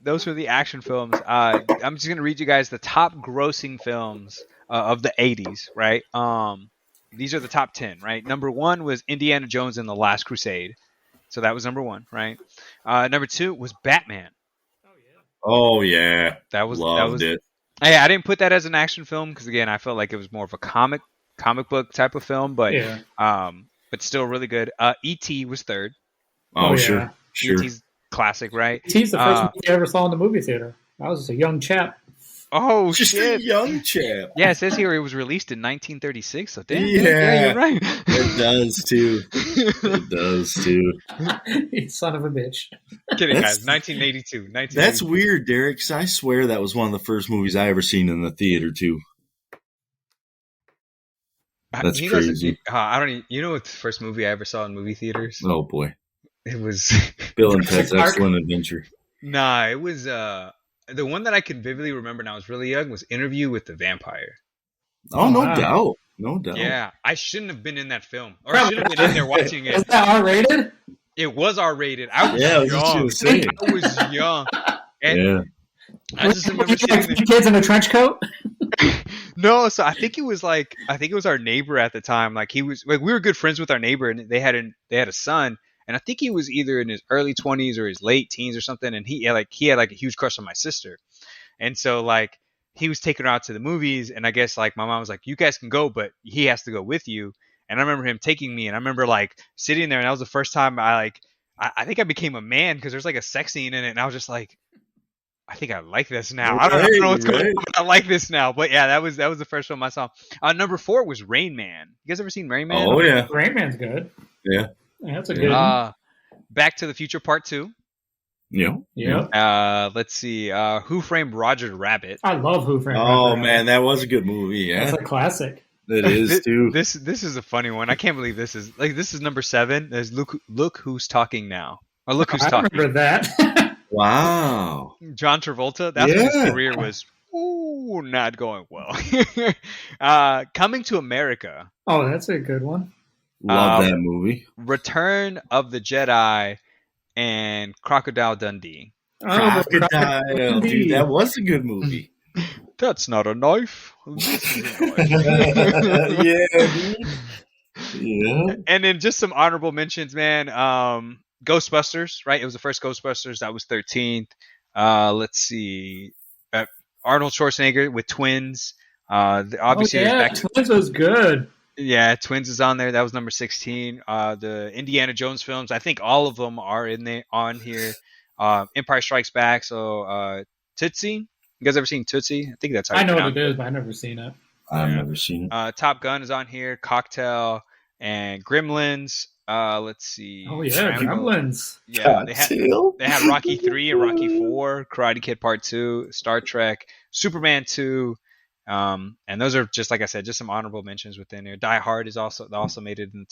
those were the action films. I'm just gonna read you guys the top grossing films of the 80s, right? These are the top 10, right? Number 1 was Indiana Jones and the Last Crusade, so that was number 1, right? Number 2 was Batman. Oh yeah, that was it. I didn't put that as an action film because again, I felt like it was more of a comic comic book type of film, but Yeah. but still really good. E.T. was third. Oh, yeah. sure. E.T.'s classic, right? He's the first movie I ever saw in the movie theater. I was just a young chap. Oh Just shit! a young chap. Yeah, it says here it was released in 1936. So damn, Yeah. you're right. It does too. It does too. You son of a bitch. Kidding, That's- guys. 1982. That's weird, Derek. 'Cause I swear that was one of the first movies I ever seen in the theater too. That's You guys- crazy. I don't. You know what the first movie I ever saw in movie theaters? Oh boy, It was Bill and Ted's Park? Excellent Adventure. nah. It was the one that I can vividly remember when I was really young was Interview with the Vampire. Oh, no wow. doubt, no doubt. Yeah, I shouldn't have been in that film, or I should have been in there watching Is it. that R-rated? It was R-rated. I was Yeah, I was just young. gonna say. I was young, and Yeah. I just remember sitting there. Kids in a trench coat? No, so I think it was our neighbor at the time. Like he was like we were good friends with our neighbor, and they had a son, and I think he was either in his early 20s or his late teens or something. And he had a huge crush on my sister, and so like he was taking her out to the movies, and I guess like my mom was like, "You guys can go, but he has to go with you." And I remember him taking me, and I remember like sitting there, and that was the first time I think I became a man because there's like a sex scene in it, and I was just like, I think I like this now. I don't know what's going on, but I like this now. But yeah, that was the first film I saw. Number 4 was Rain Man. You guys ever seen Rain Man? Oh yeah. Rain Man's good. Yeah. That's a Yeah. good one. Back to the Future Part 2. Yeah. Yep. Let's see. Who Framed Roger Rabbit? I love Who Framed Oh Roger man, that was a good movie. Yeah, Rabbit. That's a classic. it is too. This is a funny one. I can't believe this is number 7. There's Look Who's Talking Now. Or Look Who's I Talking. remember that. Wow. John Travolta. That's when his Yeah. career was not going well. Coming to America. Oh, that's a good one. Love that movie. Return of the Jedi and Crocodile Dundee. Oh, Crocodile, dude, that was a good movie. That's not a knife. This is a knife. Yeah, dude. Yeah. And then just some honorable mentions, man. Ghostbusters, right? It was the first Ghostbusters. That was 13th. Let's see. Arnold Schwarzenegger with Twins. Obviously, yeah, back to, Twins was good. yeah, Twins is on there. That was number 16. The Indiana Jones films, I think all of them are on here. Empire Strikes Back. So Tootsie. You guys ever seen Tootsie? I think that's how you I know pronounce what it is, but I've never seen it. I've never seen it. Top Gun is on here. Cocktail and Gremlins. Let's see. Oh yeah, Rambo. Gremlins. Yeah, Cocktail? they had Rocky 3 and Rocky 4, Karate Kid Part 2, Star Trek, Superman 2, and those are just like I said, just some honorable mentions within there. Die Hard is also made it in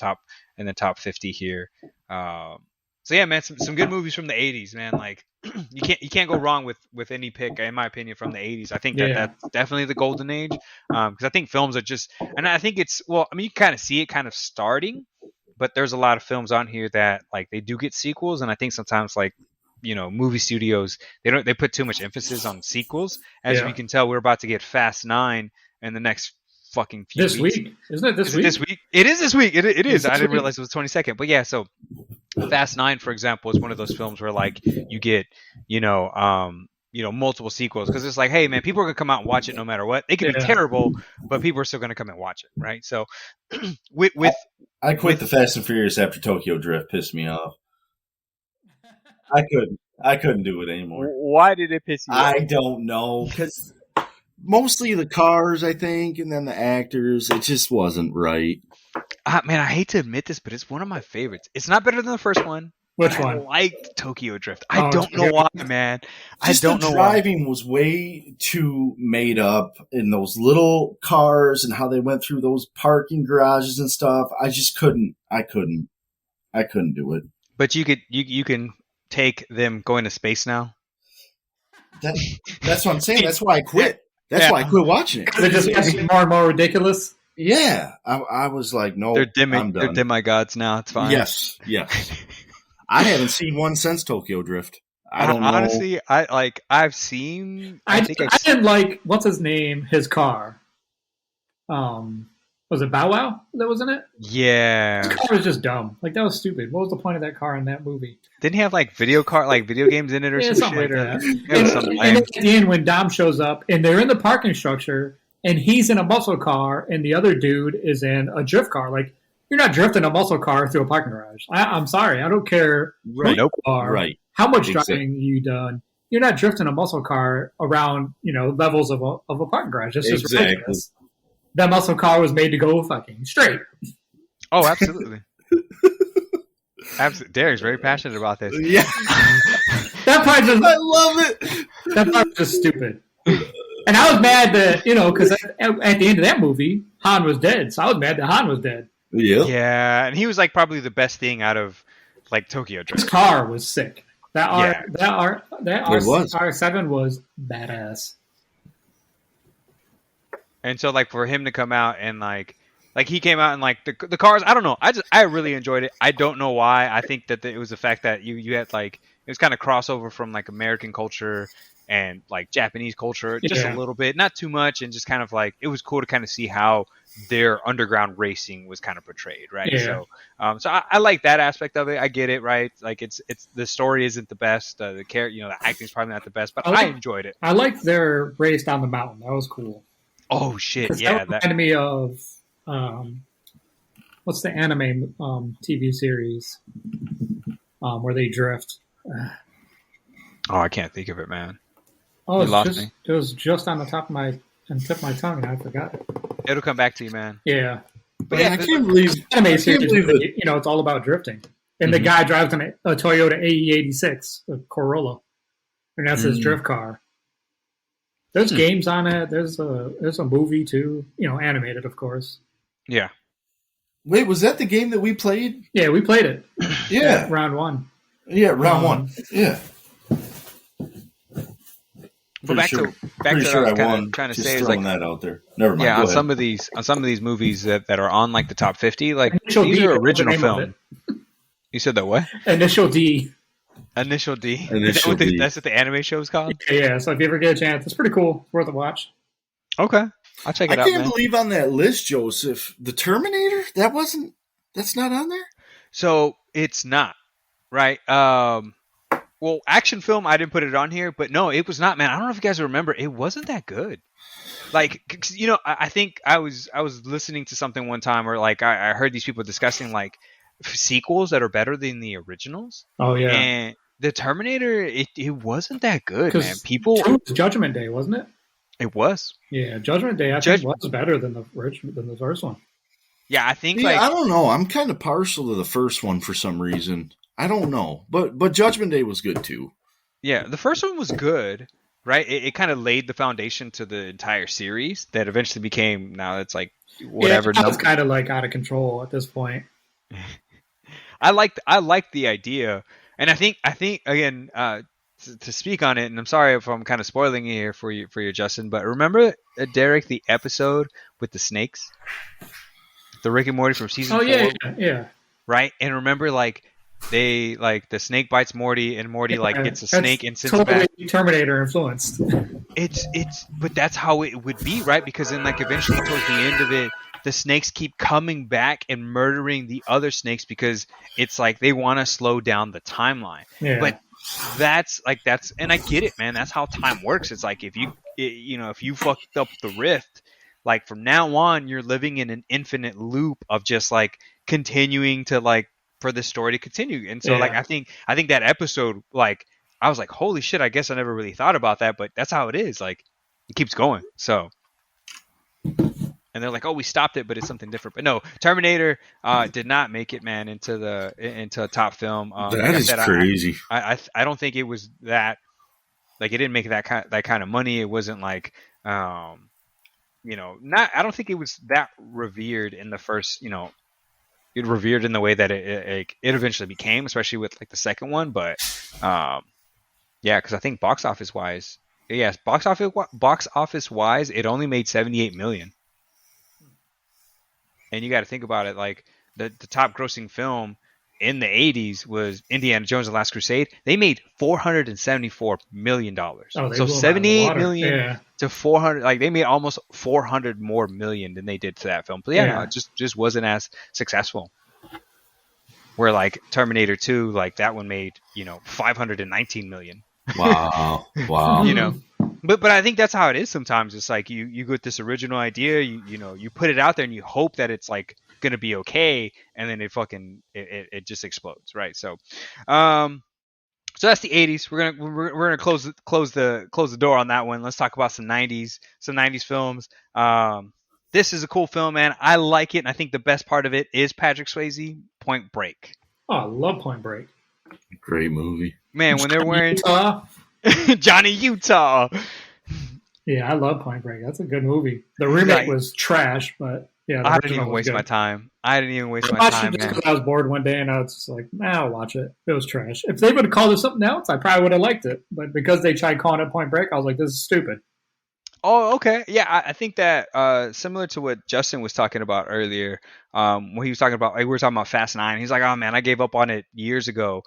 the top 50 here. So yeah, man, some good movies from the 80s, man. Like you can't go wrong with any pick, in my opinion, from the 80s. I think that's definitely the golden age, because I think films are just, and I think it's, well, I mean, you kind of see it kind of starting, but there's a lot of films on here that like they do get sequels, and I think sometimes like, you know, movie studios they put too much emphasis on sequels. As you can tell, we're about to get Fast 9 in the next fucking few This weeks. week, isn't it? This week? This week? It is this week. It is. I didn't week. realize it was 22nd. But yeah, so Fast 9, for example, is one of those films where like you get, multiple sequels, because it's like, hey man, people are gonna come out and watch it no matter what. They could be terrible, but people are still gonna come and watch it, right? So with I quit the Fast and Furious after Tokyo Drift. Pissed me off. I couldn't do it anymore. why did it piss you off? I don't know, because mostly the cars, I think, and then the actors. It just wasn't right. Man, I hate to admit this, but it's one of my favorites. It's not better than the first one. Which I one? like Tokyo Drift. I Oh, don't know why, man. Just I don't the know why. driving was way too made up in those little cars and how they went through those parking garages and stuff. I just couldn't. I couldn't do it. But you can take them going to space now. That's what I'm saying. That's why I quit. That's why I quit watching it. They just get more and more ridiculous. Yeah, I was like, no, They're I'm done. demigods now. It's fine. Yes. I haven't seen one since Tokyo Drift. I don't know. Honestly, I've seen. I didn't like, what's his name? His car. Was it Bow Wow that was in it? Yeah. His car was just dumb. Like, that was stupid. What was the point of that car in that movie? Didn't he have like video games in it or Yeah, some something shit like like that. It was something And lame. at the end, when Dom shows up and they're in the parking structure, and he's in a muscle car, and the other dude is in a drift car. Like, you're not drifting a muscle car through a parking garage. I'm sorry, I don't care Right. who you are, Right. how much Exactly. driving you done. You're not drifting a muscle car around, levels of a parking garage. It's just Exactly. ridiculous. That muscle car was made to go fucking straight. Oh, absolutely. Absolutely. Derek's very passionate about this. Yeah. That part just I love it. That part was just stupid. And I was mad that, because at the end of that movie, Han was dead. So I was mad that Han was dead. Yeah. Yeah, and he was like probably the best thing out of like Tokyo His Drift. car was sick. That It was. R7 was badass. And so like for him to come out and like he came out and like the cars, I don't know. I really enjoyed it. I don't know why. I think that it was the fact that you had like it was kind of crossover from like American culture and like Japanese culture just a little bit, not too much, and just kind of like it was cool to kind of see how their underground racing was kind of portrayed, right? Yeah. So I like that aspect of it. I get it, right? Like it's the story isn't the best, the the acting's probably not the best, but I enjoyed it. I liked their race down the mountain. That was cool. Oh shit, Yeah, that reminded me of what's the anime TV series where they drift? Oh, I can't think of it, man. Oh, You lost me. it was just on the tip of my tongue, and I forgot it. It'll come back to you, man. Yeah, But Man, yeah, I can't believe anime series. believe it. It's all about drifting, and the guy drives a Toyota AE86, a Corolla, and that's his drift car. There's games on it. There's a movie too. Animated, of course. yeah. Wait, was that the game that we played? Yeah, we played it. Yeah. Round one. Yeah, round one. Yeah. But back to Pretty what sure I I was kinda won. trying to Just say is throwing like that out there. Never mind. yeah, Go on ahead. some of these movies that are on like the top 50, like Initial these D, are that was the original name of film. You said that what? Initial D. Initial D. Is that Initial what D. that's what the anime show is called? Yeah, so if you ever get a chance, it's pretty cool. It's worth a watch. Okay, I'll check I it out, can't man. believe on that list, Joseph, the Terminator. That's not on there. So it's not right. Well, action film, I didn't put it on here, but no, it was not, man. I don't know if you guys remember, it wasn't that good. Like, 'cause, I think I was listening to something one time where like I heard these people discussing like sequels that are better than the originals. Oh yeah, And the Terminator, it wasn't that good, 'Cause man. People, Two was Judgment Day, wasn't it? it was. Yeah, Judgment Day. I think was better than the first one. Yeah, I think Yeah, like I don't know. I'm kind of partial to the first one for some reason. I don't know, but Judgment Day was good too. yeah, the first one was good, right? It kind of laid the foundation to the entire series that eventually became now it's like whatever. Yeah, it's kind of like out of control at this point. I like the idea, and I think again to speak on it, and I'm sorry if I'm kind of spoiling it here for you Justin, but remember Derek, the episode with the snakes, the Rick and Morty from season 4, yeah. right? And remember like they like the snake bites Morty, and Morty like gets a That's snake and sends totally back. Terminator influenced. But that's how it would be, right? Because then like eventually towards the end of it, the snakes keep coming back and murdering the other snakes because it's like they want to slow down the timeline. Yeah. But that's and I get it, man. That's how time works. It's like if you fucked up the rift, like from now on you're living in an infinite loop of just like continuing to like for the story to continue. And so like I think that episode, like I was like, holy shit, I guess I never really thought about that, but that's how it is. Like it keeps going. So and they're like, oh, we stopped it, but it's something different. But no, Terminator did not make it, man, into a top film. That is crazy. I don't think it was that. Like it didn't make that kind of money. It wasn't like, not. I don't think it was that revered in the first. It revered in the way that it eventually became, especially with like the second one. But yeah, because I think box office wise, it only made $78 million. And you got to think about it, like the top grossing film in the 80s was Indiana Jones and the Last Crusade. They made $474 million. So 78 million to 400, like they made almost 400 more million than they did to that film. But no, it just wasn't as successful. Where like Terminator 2, like that one made, $519 million. Wow. But I think that's how it is sometimes. It's like you get this original idea, you put it out there and you hope that it's like gonna be okay, and then it just explodes, right? So that's the 80s. We're gonna close the door on that one. Let's talk about some 90s films. This is a cool film, man. I like it, and I think the best part of it is Patrick Swayze, Point Break. Oh, I love Point Break. Great movie. Man, when they're wearing Utah. Johnny Utah. Yeah, I love Point Break. That's a good movie. The remake was trash, but yeah, the I didn't original even was waste good. my time. I didn't even waste I my watched time, it just man. because I was bored one day, and I was just like, nah, I'll watch it. It was trash. If they would have called it something else, I probably would have liked it. But because they tried calling it Point Break, I was like, this is stupid. Oh, okay. Yeah, I think that similar to what Justin was talking about earlier, when he was talking about, like, we were talking about Fast 9. He's like, oh man, I gave up on it years ago.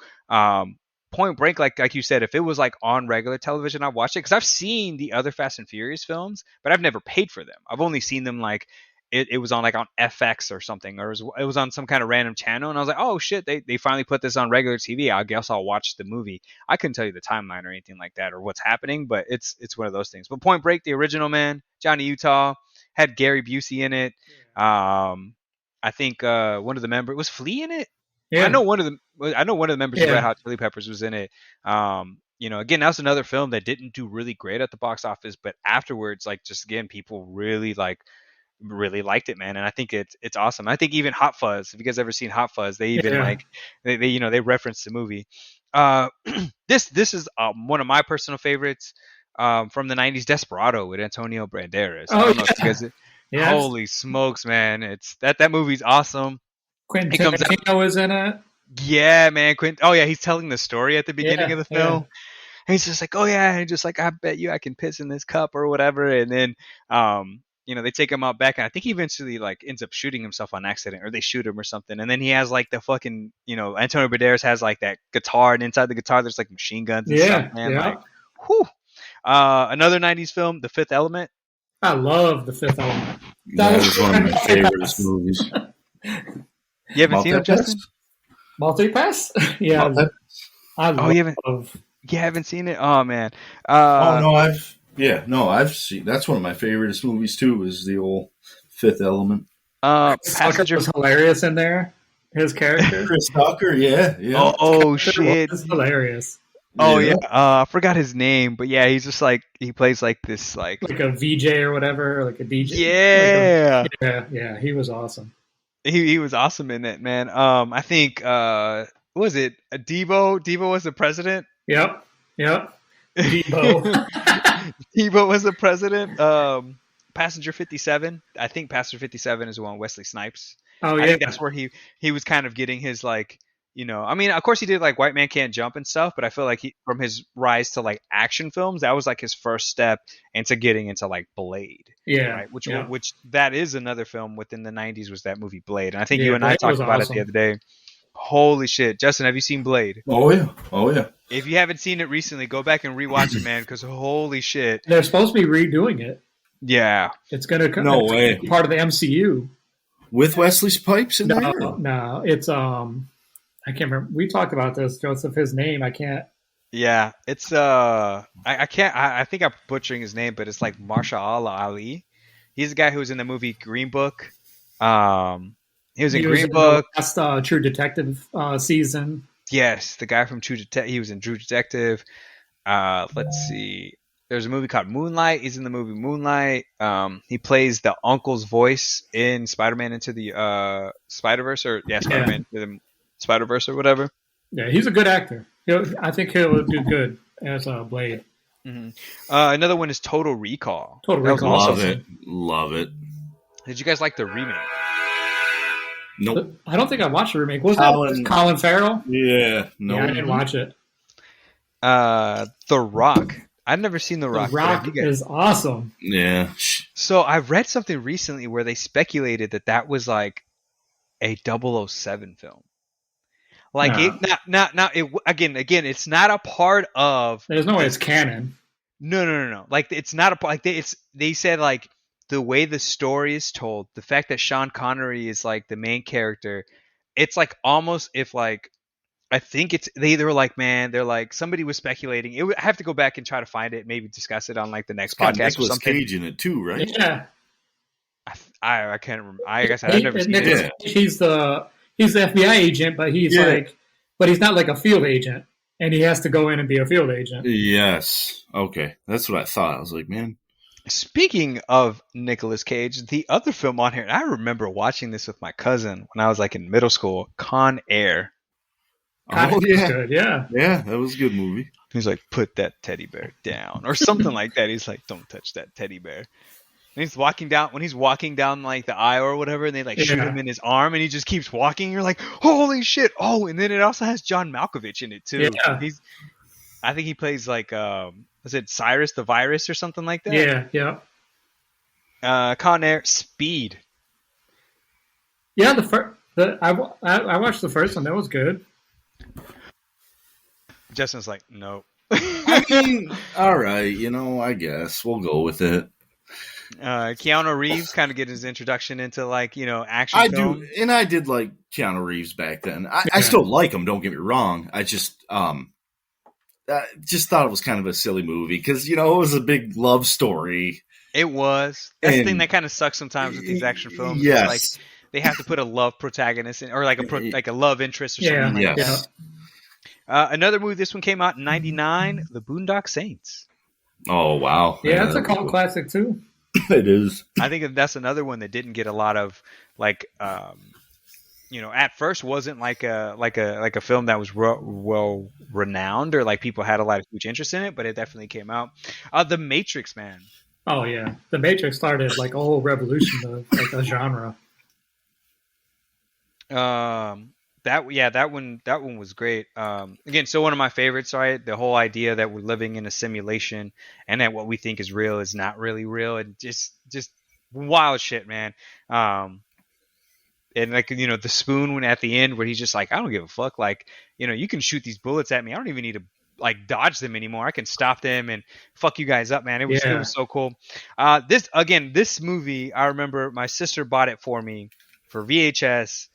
Point Break, like you said, if it was like on regular television, I'd watch it because I've seen the other Fast and Furious films, but I've never paid for them. I've only seen them like it was on like on FX or something, or it was on some kind of random channel, and I was like, oh shit, they finally put this on regular TV. I guess I'll watch the movie. I couldn't tell you the timeline or anything like that or what's happening, but it's one of those things. But Point Break, the original, man, Johnny Utah had Gary Busey in it. I think one of the members was Flea in it. Yeah. I know one of the members of Yeah. Red Hot Chili Peppers was in it. Again, that was another film that didn't do really great at the box office, but afterwards, like, just again, people really liked it, man. And I think it's awesome. I think even Hot Fuzz, if you guys ever seen Hot Fuzz, they even they referenced the movie. This is one of my personal favorites from the 90s, Desperado with Antonio Banderas. Oh, I don't know if you guys, Yes. holy smokes, man. It's that movie's awesome. Quentin It comes out- Tarantino is in it. Yeah, man. Oh yeah, he's telling the story at the beginning Yeah, of the film. And he's just like, oh yeah, and just like, I bet you I can piss in this cup or whatever. And then they take him out back, and I think he eventually like ends up shooting himself on accident, or they shoot him or something. And then he has like the fucking, Antonio Banderas has like that guitar, and inside the guitar there's like machine guns and stuff, man. Yeah. Like, whew. Another 90s film, The Fifth Element. I love The Fifth Element. That is one of my favorite movies. You haven't seen it, Justin? Multi-Pass? Yeah. Multi-Pass? I love. You haven't seen it? Oh man. I've seen. That's one of my favorite movies too. Is the old Fifth Element. Passenger was hilarious in there. His character, Chris Tucker. Yeah. Oh shit. It's hilarious. Oh yeah. I forgot his name, but yeah, he's just like, he plays like this like a VJ or whatever, like a DJ. Yeah. Yeah. He was awesome. He was awesome in it, man. I think what was it Debo? Debo was the president. Yep. Debo. Debo was the president. Passenger 57. I think Passenger 57 is the one Wesley Snipes. Oh yeah. I think that's where he was kind of getting his like, I mean, of course he did like White Man Can't Jump and stuff, but I feel like from his rise to like action films, that was like his first step into getting into like Blade. Yeah. Right. Which that is another film within the 90s, was that movie Blade. And I think Yeah, you and I Blade talked was about awesome. it the other day. Holy shit. Justin, have you seen Blade? Oh yeah. If you haven't seen it recently, go back and rewatch it, man, because holy shit. They're supposed to be redoing it. Yeah. It's gonna come. No way. Part of the MCU. With Wesley Pipes in there. No. It's I can't remember. We talked about this, Joseph. His name, I can't. Yeah. It's I can't. I think I'm butchering his name, but it's like Marsha Ali. He's the guy who was in the movie Green Book. He was in Green Book. That's True Detective season. Yes, the guy from True Detective. He was in True Detective. Let's see. There's a movie called Moonlight. He's in the movie Moonlight. He plays the uncle's voice in Spider-Man Into the Spider-Verse, Spider-Man Into the Spider-Verse or whatever. Yeah, he's a good actor. I think he'll do good as Blade. Mm-hmm. Another one is Total Recall. Total Recall. Love it. Did you guys like the remake? Nope. I don't think I watched the remake. Was that Colin Farrell? Yeah. No. Yeah, I didn't watch it. The Rock. I've never seen The Rock. The Rock is awesome. Yeah. So I read something recently where they speculated that was like a 007 film. Like again, it's not a part of. There's no way it's canon. No. Like it's not a part. Like they said like the way the story is told, the fact that Sean Connery is like the main character, it's like almost if like I think they were like, man, they're like, somebody was speculating. I have to go back and try to find it, maybe discuss it on like the next It's got podcast or Nicolas something. Cage in it too, right? Yeah. I can't remember. Like I said, I've never seen Nicolas it. Cage, he's the FBI agent, but he's not like a field agent, and he has to go in and be a field agent. Yes. Okay, that's what I thought. I was like, man. Speaking of Nicolas Cage, the other film on here, and I remember watching this with my cousin when I was like in middle school, Con Air. Oh yeah, Good, yeah. Yeah, that was a good movie. He's like, put that teddy bear down, or something like that. He's like, don't touch that teddy bear. And he's walking down like the aisle or whatever, and they like shoot him in his arm, and he just keeps walking. You're like, holy shit! Oh, and then it also has John Malkovich in it too. Yeah. I think he plays like, was it Cyrus the Virus or something like that? Yeah. Con Air, Speed. Yeah, I watched the first one. That was good. Justin's like, no. I mean, all right, I guess we'll go with it. Keanu Reeves kind of get his introduction into like, action film. And I did like Keanu Reeves back then. I still like him, don't get me wrong. I just thought it was kind of a silly movie because, it was a big love story. It was. That's the thing that kind of sucks sometimes with these action films. Yes. Like, they have to put a love protagonist in, or like a love interest or something like that. Another movie, this one came out in 1999, The Boondock Saints. Oh, wow. Yeah, it's a cult classic too. It is. I think that's another one that didn't get a lot of like, at first wasn't like a film that was well renowned or like people had a lot of huge interest in it, but it definitely came out. The Matrix, man. Oh yeah, The Matrix started like a whole revolution of like a genre. That one was great. Again, so one of my favorites, right? The whole idea that we're living in a simulation and that what we think is real is not really real, and just wild shit, man. And like, the spoon when at the end where he's just like, I don't give a fuck. Like, you can shoot these bullets at me. I don't even need to like dodge them anymore. I can stop them and fuck you guys up, man. It was so cool. This movie, I remember my sister bought it for me for VHS.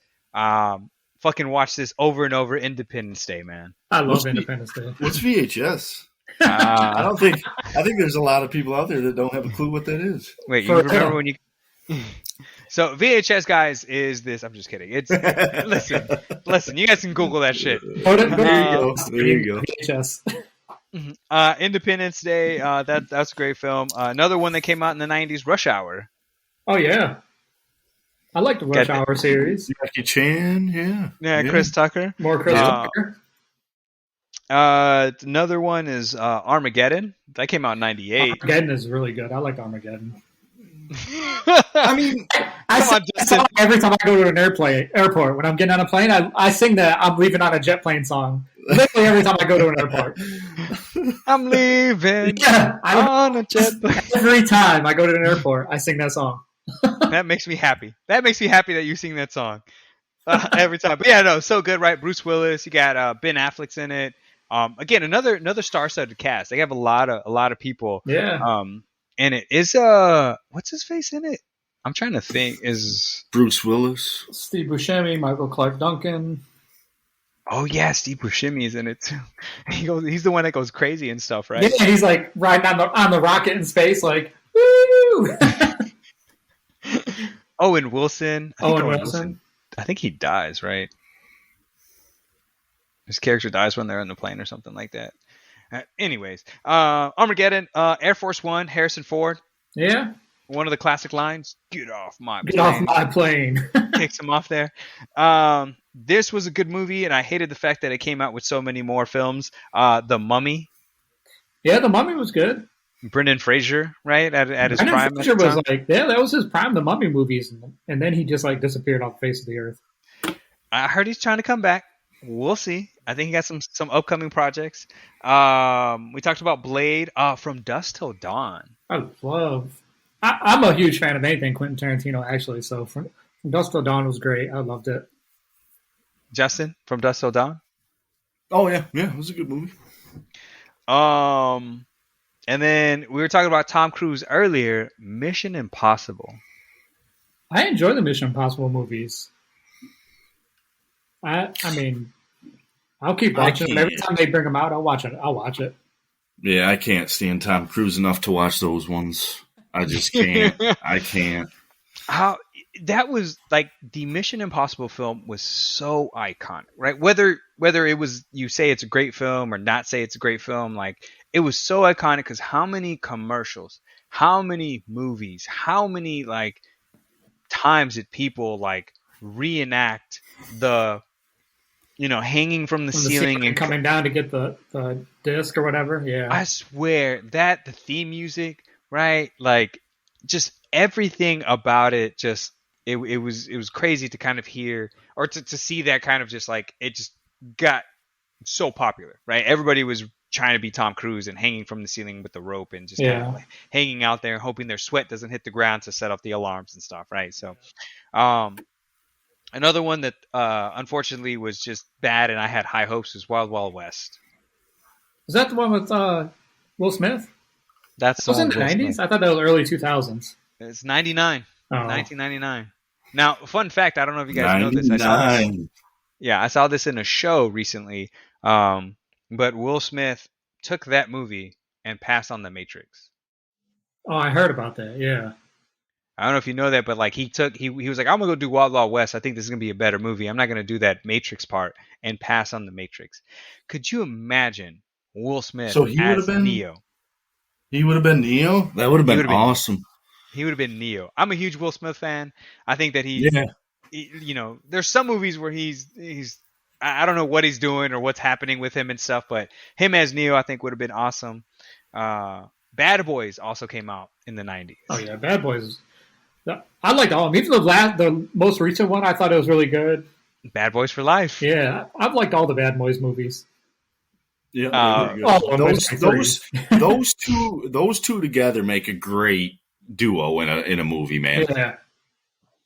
Fucking watch this over and over. Independence Day, man. I love Independence Day. What's VHS? I think there's a lot of people out there that don't have a clue what that is. Wait, you remember when you? So VHS, guys, is this? I'm just kidding. It's listen. You guys can Google that shit. There you go. VHS. Independence Day. That's a great film. Another one that came out in the '90s, Rush Hour. Oh yeah. I like the Rush Hour series. Jackie Chan, yeah. Chris Tucker. More Chris Tucker. Another one is Armageddon. That came out in '98. Armageddon is really good. I like Armageddon. I mean, I sing every time I go to an airport. When I'm getting on a plane, I sing that I'm leaving on a jet plane song. Literally every time I go to an airport. I'm leaving on a jet plane. Every time I go to an airport, I sing that song. That makes me happy. That makes me happy that you sing that song every time. But yeah, no, so good, right? Bruce Willis. You got Ben Affleck's in it. Again, another star-studded cast. They have a lot of people. Yeah. And it is what's his face in it? I'm trying to think. Is Bruce Willis, Steve Buscemi, Michael Clark Duncan. Oh yeah, Steve Buscemi is in it too. He's the one that goes crazy and stuff, right? Yeah, he's like riding on the rocket in space, like woo. Owen Wilson. Owen Wilson. I think he dies, right? His character dies when they're on the plane or something like that. Anyways, Armageddon, Air Force One, Harrison Ford. Yeah. One of the classic lines, "Get off my plane." Get off my plane. Kicks him off there. This was a good movie, and I hated the fact that it came out with so many more films. The Mummy. Yeah, The Mummy was good. Brendan Fraser, right? At his prime. Fraser was like, yeah, that was his prime, the Mummy movies. And then he just like disappeared off the face of the earth. I heard he's trying to come back. We'll see. I think he got some upcoming projects. We talked about Blade, From Dusk Till Dawn. I'm a huge fan of anything Quentin Tarantino, actually. So From Dusk Till Dawn was great. I loved it. Justin, From Dusk Till Dawn? Oh, yeah. Yeah, it was a good movie. And then we were talking about Tom Cruise earlier, Mission Impossible. I enjoy the Mission Impossible movies. I mean, I'll keep I watching them. Every can't. time they bring them out, I'll watch it. I'll watch it. Yeah, I can't stand Tom Cruise enough to watch those ones. I just can't. I can't. How that was like the Mission Impossible film was so iconic, right? Whether it was you say it's a great film or not say it's a great film, like it was so iconic because how many commercials, how many movies, how many like times did people like reenact the hanging from the From the ceiling ceiling and coming down to get the disc or whatever. Yeah. I swear that the theme music, right? Like just everything about it just it was crazy to kind of hear or to see that kind of just like it just got so popular, right? Everybody was trying to be Tom Cruise and hanging from the ceiling with the rope and just kind of like hanging out there hoping their sweat doesn't hit the ground to set off the alarms and stuff, right? So um another one that unfortunately was just bad and I had high hopes was Wild Wild West. Is that the one with Will Smith? That's Was it in the Will Smith. 90s? I thought that was early 2000s. It's 99. Oh. 1999. Now, fun fact, I don't know if you guys know this. I saw this in a show recently. But Will Smith took that movie and passed on The Matrix. Oh, I heard about that. Yeah. I don't know if you know that, but like he was like, I'm gonna go do Wild Wild West. I think this is gonna be a better movie. I'm not gonna do that Matrix part and pass on The Matrix. Could you imagine Will Smith So he would as have been Neo? He would have been Neo. That would have been awesome. He would have been Neo. I'm a huge Will Smith fan. I think that he, there's some movies where he's I don't know what he's doing or what's happening with him and stuff, but him as Neo I think would have been awesome. Bad Boys also came out in the 90s. Oh yeah, Bad Boys. I liked all of them. Even the most recent one, I thought it was really good. Bad Boys for Life. Yeah, I've liked all the Bad Boys movies. Yeah, those two together make a great duo in a movie, man. Yeah.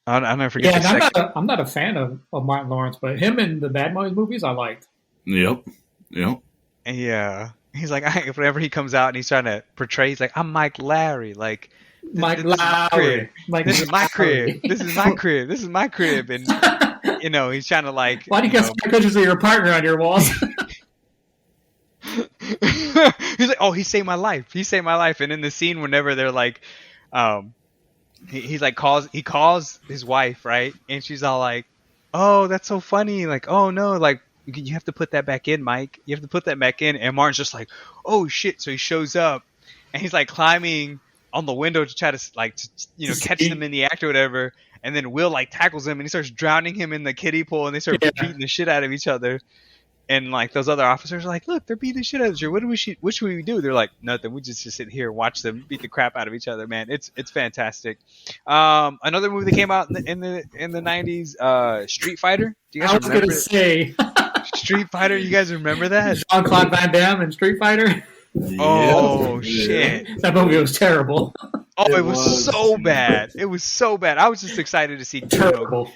I'll never forget. Yeah, I'm not a fan of Martin Lawrence, but him in the Bad Boys movies, I liked. Yep. Yeah. He's like, whenever he comes out and he's trying to portray, he's like, I'm Mike Larry. Like, Mike Lowry. This is my crib. This is my crib. This is my crib. And, he's trying to like. Why do you got pictures of your partner on your walls? He's like, oh, he saved my life. He saved my life. And in the scene, whenever they're like, he calls his wife, right? And she's all like, oh, that's so funny. Like, oh no, like you have to put that back in, Mike. You have to put that back in. And Martin's just like, oh shit. So he shows up and he's like climbing on the window to try to like, catch them in the act or whatever. And then Will like tackles him and he starts drowning him in the kiddie pool and they start beating the shit out of each other. And like those other officers are like, look, they're beating the shit out of each other. What should we do? They're like, nothing. We just sit here and watch them beat the crap out of each other, man. It's fantastic. Another movie that came out in the 90s, Street Fighter. Do you guys remember? I was gonna say Street Fighter. You guys remember that? Jean-Claude Van Damme in Street Fighter. Oh shit! That movie was terrible. Oh, it was so bad. It was so bad. I was just excited to see terrible.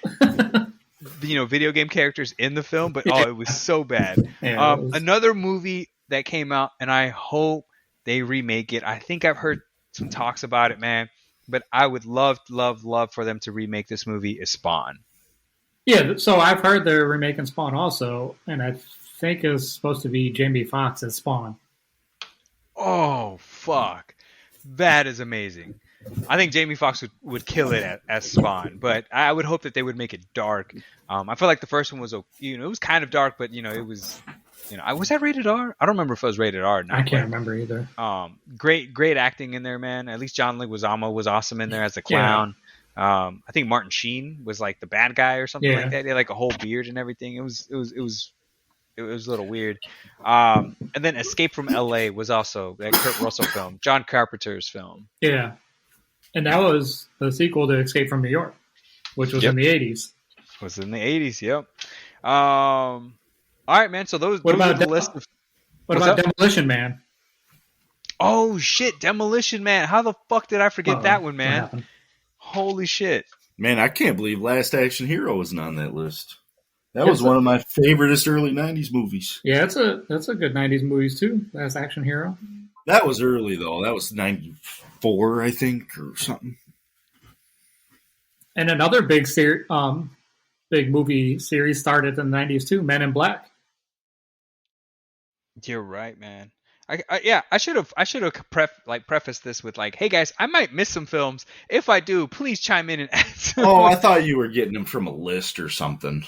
Video game characters in the film, but it was so bad. Yeah, another movie that came out, and I hope they remake it. I think I've heard some talks about it, man. But I would love for them to remake this movie. Is Spawn? Yeah, so I've heard they're remaking Spawn also, and I think it's supposed to be Jamie Foxx as Spawn. Oh fuck, that is amazing. I think Jamie Foxx would kill it as Spawn, but I would hope that they would make it dark. I feel like the first one was, it was kind of dark, but it was, was that rated R? I don't remember if it was rated R or not. I can't remember either. Great acting in there, man. At least John Leguizamo was awesome in there as the clown. Yeah. I think Martin Sheen was like the bad guy or something like that. He had like a whole beard and everything. It was a little weird. And then Escape from L.A. was also that Kurt Russell film, John Carpenter's film. Yeah. And that was the sequel to Escape from New York, which was in the 80s. Was in the 80s, yep. All right, man. So those are the list of... What about Demolition Man? Oh, shit. Demolition Man. How the fuck did I forget that one, man? Holy shit. Man, I can't believe Last Action Hero isn't on that list. That was one of my favoriteest early 90s movies. Yeah, that's a good 90s movies, too. Last Action Hero. That was early, though. That was 94, I think, or something. And another big movie series started in the 90s, too, Men in Black. You're right, man. I should have prefaced this with like, hey guys, I might miss some films. If I do, please chime in and add Oh, some. I thought you were getting them from a list or something.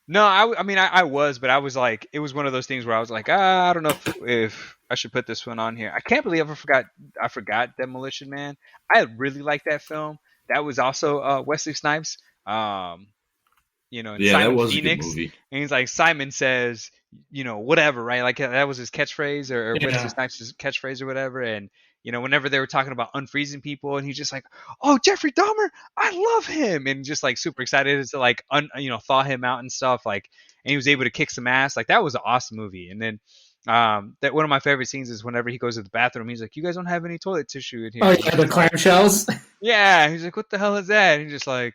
No, I mean I was, but I was like, it was one of those things where I was like, I don't know if I should put this one on here. I can't believe I forgot Demolition Man. I really liked that film. That was also Wesley Snipes. And Yeah, that Simon was a good Phoenix, movie. and he's like, Simon says, whatever, right? Like that was his catchphrase, or Wesley Yeah. Snipes' catchphrase, or whatever. And whenever they were talking about unfreezing people, and he's just like, "Oh, Jeffrey Dahmer, I love him," and just like super excited to like thaw him out and stuff. Like, and he was able to kick some ass. Like that was an awesome movie. And then that one of my favorite scenes is whenever he goes to the bathroom, he's like, "You guys don't have any toilet tissue in here." Oh And yeah, he's the like, clamshells. yeah, he's like, "What the hell is that?" And he's just like,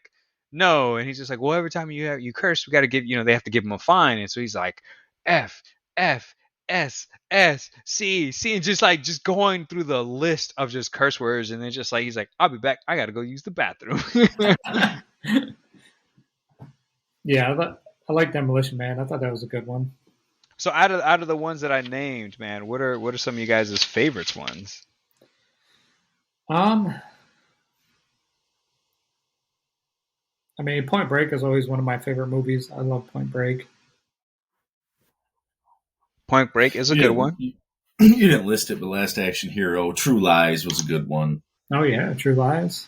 "No," and he's just like, "Well, every time you curse, we got to give they have to give him a fine," and so he's like, "F F S S C C," and just going through the list of just curse words, and then just like he's like, "I'll be back. I got to go use the bathroom." Yeah, I like Demolition Man. I thought that was a good one. So out of the ones that I named, man, what are some of you guys' favorites ones? Um, I mean, Point Break is always one of my favorite movies. I love Point Break. Point Break is a You good didn't, one. you didn't list it, but Last Action Hero, True Lies was a good one. Oh yeah, True Lies.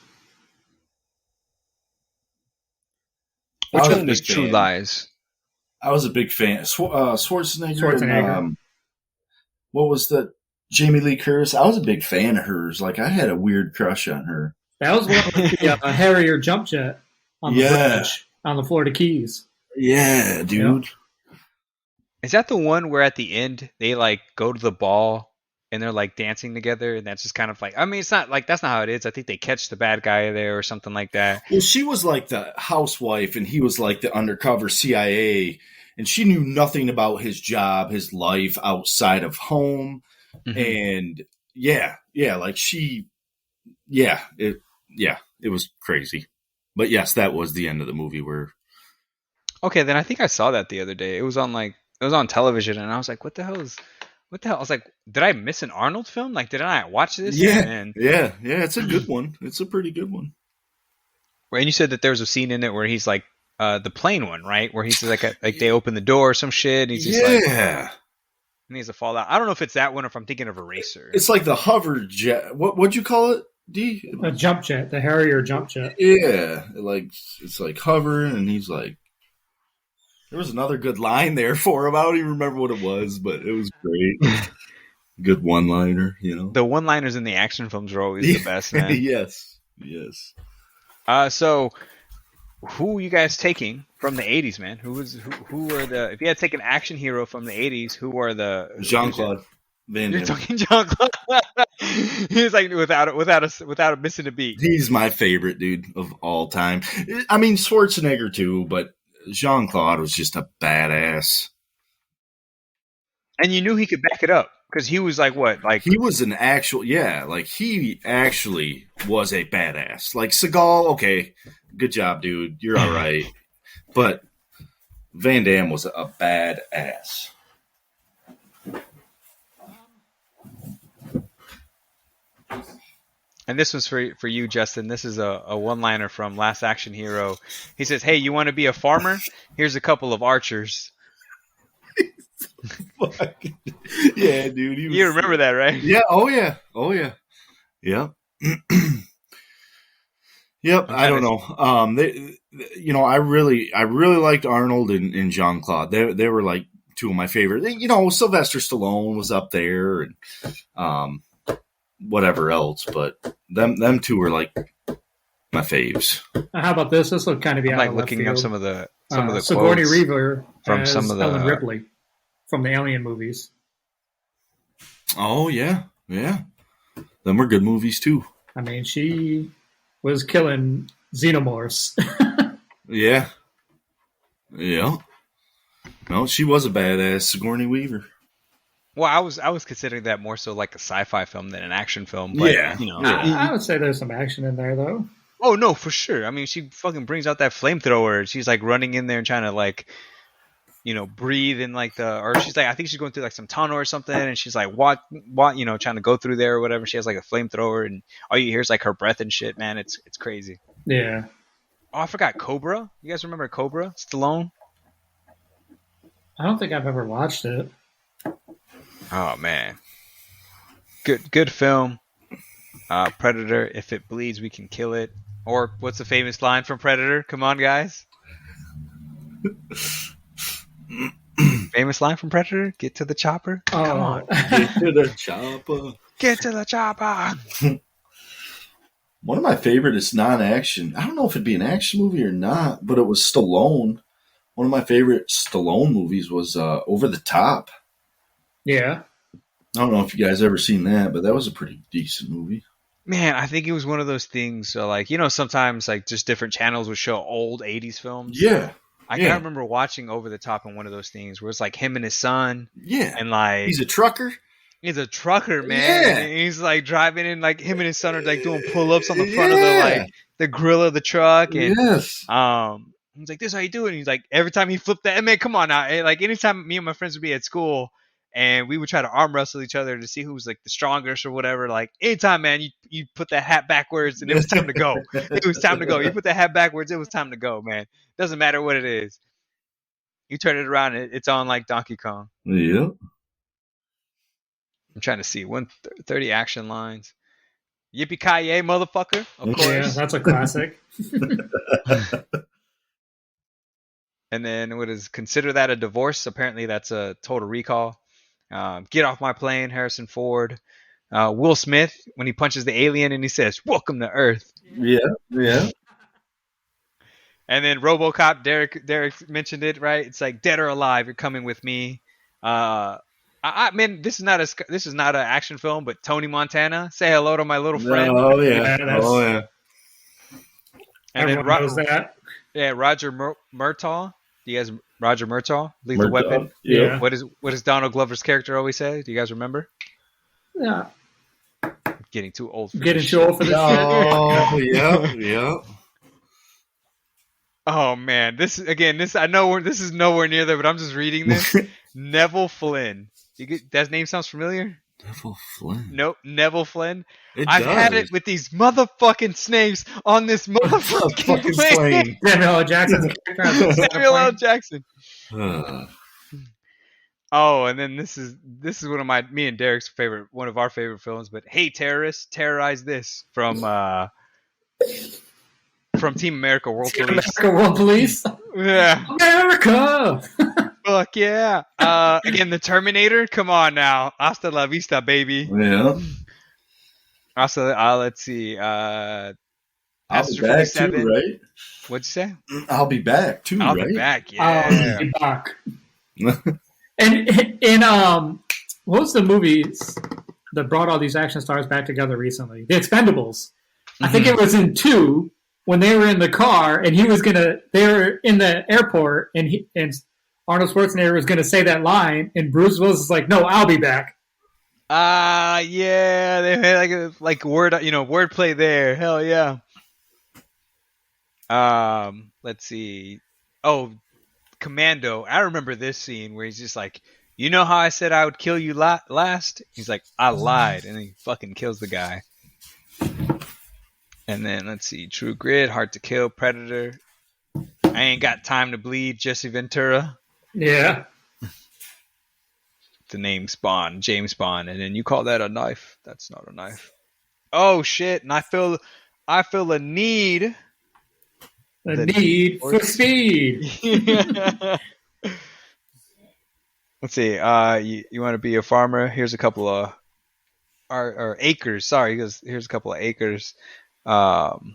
Which I was a one was big True fan. Lies? I was a big fan. Schwarzenegger. Schwarzenegger. And, what was the Jamie Lee Curtis? I was a big fan of hers. Like I had a weird crush on her. That was one with the Harrier jump jet on the Yeah. bridge on the Florida Keys. Yeah, dude. Is that the one where at the end they like go to the ball and they're like dancing together, and that's just kind of like, I mean, it's not like that's not how it is. I think they catch the bad guy there or something like that. Well, she was like the housewife, and he was like the undercover CIA, and she knew nothing about his job, his life outside of home, Mhm. and like it was crazy. But yes, that was the end of the movie where Okay, then I think I saw that the other day. It was on television, and I was like, what the hell? I was like, did I miss an Arnold film? Like, did I not watch this? And it's a good one. It's a pretty good one. you said that there was a scene in it where he's like the plane one, right? Where he's like they open the door or some shit, and he's just like, Yeah, he needs to fall out. I don't know if it's that one or if I'm thinking of Eraser. it's like the hover jet. What'd you call it? D? A jump jet, the Harrier jump jet. Yeah, like it's like hovering, and he's like, there was another good line there for him. I don't even remember what it was, but it was great. Good one-liner, The one-liners in the action films are always the best, man. yes. So who are you guys taking from the 80s, man? Who are the, if you had to take an action hero from the 80s, who are the Jean-Claude Van You're Damme. talking Jean-Claude. He's like without missing a beat. He's my favorite dude of all time. I mean, Schwarzenegger too, but Jean-Claude was just a badass. And you knew he could back it up because he was like what? Like He was an actual, he actually was a badass. Like Seagal, okay, good job, dude. You're all right. But Van Damme was a badass. And this was for you, Justin. This is a one-liner from Last Action Hero. He says, "Hey, you want to be a farmer? Here's a couple of archers." Yeah, dude. You remember that, right? Yeah. Oh yeah. Yep. Yep. I don't know. I really liked Arnold and Jean-Claude. They were like two of my favorite. Sylvester Stallone was up there, and whatever else, but them two were like my faves. How about this? This will kind of be I'm out like of left looking up field. some of the Sigourney quotes Weaver from as some of the Ellen Ripley from the Alien movies. Oh yeah. Them were good movies too. I mean, she was killing xenomorphs. Yeah. No, she was a badass, Sigourney Weaver. Well, I was considering that more so like a sci-fi film than an action film. But, Yeah. I would say there's some action in there, though. Oh no, for sure. I mean, she fucking brings out that flamethrower. She's like running in there and trying to like breathe in like or she's like, I think she's going through like some tunnel or something, and she's like, what, trying to go through there or whatever. She has like a flamethrower, and all you hear is like her breath and shit, man. It's crazy. Yeah. Oh, I forgot Cobra. You guys remember Cobra? Stallone? I don't think I've ever watched it. Oh man. Good film. Predator, if it bleeds, we can kill it. Or what's the famous line from Predator? Come on, guys. Famous line from Predator? Get to the chopper. Come on. Get to the chopper. Get to the chopper. One of my favorite is non-action. I don't know if it'd be an action movie or not, but it was Stallone. One of my favorite Stallone movies was Over the Top. Yeah. I don't know if you guys ever seen that, but that was a pretty decent movie. Man, I think it was one of those things. So like, sometimes like just different channels would show old 80s films. Yeah. I can't remember watching Over the Top in one of those things where it's like him and his son. Yeah. And like he's a trucker. He's a trucker, man. Yeah. And he's like driving in, like him and his son are like doing pull-ups on the front of the grill of the truck. And yes. he's like, this is how you do it. And he's like, every time he flipped that, man, come on now. And like anytime me and my friends would be at school and we would try to arm wrestle each other to see who was like the strongest or whatever. Like anytime, man, you put that hat backwards and it was time to go. It was time to go. You put that hat backwards, it was time to go, man. Doesn't matter what it is. You turn it around, it's on like Donkey Kong. Yeah. I'm trying to see 130 action lines. Yippee-ki-yay, motherfucker! Of course. Yeah, that's a classic. And then what is consider that a divorce? Apparently, that's a Total Recall. Get off my plane, Harrison Ford. Will Smith when he punches the alien and he says, "Welcome to Earth." Yeah, yeah. And then RoboCop. Derek mentioned it, right? It's like dead or alive, you're coming with me. I mean, this is not an action film, but Tony Montana, say hello to my little friend. Oh yeah, And then knows that. Yeah, Roger Murtaugh. Do you guys Roger Murtaugh, Lethal Weapon? Yeah. What does Donald Glover's character always say? Do you guys remember? Yeah. Getting too old for Getting this too shit. old for this Oh yeah. Oh man, I know this is nowhere near there, but I'm just reading this. Neville Flynn. That name sounds familiar? Neville Flynn. Nope, Neville Flynn. I've had it with these motherfucking snakes on this motherfucking plane. Samuel L. Jackson's character. Samuel L. Jackson. Uh, Oh, and then this is one of me and Derek's one of our favorite films. But hey, terrorists, terrorize this from Team America World Team Police. America World Police. Yeah, America. fuck yeah. Again, the Terminator. Come on now, hasta la vista, baby. yeah. Let's see. I'll be Passenger back 57. too, right? What'd you say? I'll be back too, I'll right? be back. Yeah. Be back. And in what was the movies that brought all these action stars back together recently? The Expendables. I think it was in 2 when they were in the car and they were in the airport and Arnold Schwarzenegger was gonna say that line and Bruce Willis is like, "No, I'll be back." Yeah, they had like wordplay there. Hell yeah. Let's see. Oh, Commando. I remember this scene where he's just like, you know how I said I would kill you last? He's like, I lied, and then he fucking kills the guy. And then let's see, True Grit, Hard to Kill, Predator. I Ain't Got Time to Bleed, Jesse Ventura. Yeah. The name Spawn, James Bond, and then you call that a knife? That's not a knife. Oh shit! And I feel a need. The need for speed. Let's see. You want to be a farmer? Here's a couple of or acres. Sorry, here's a couple of acres. Let's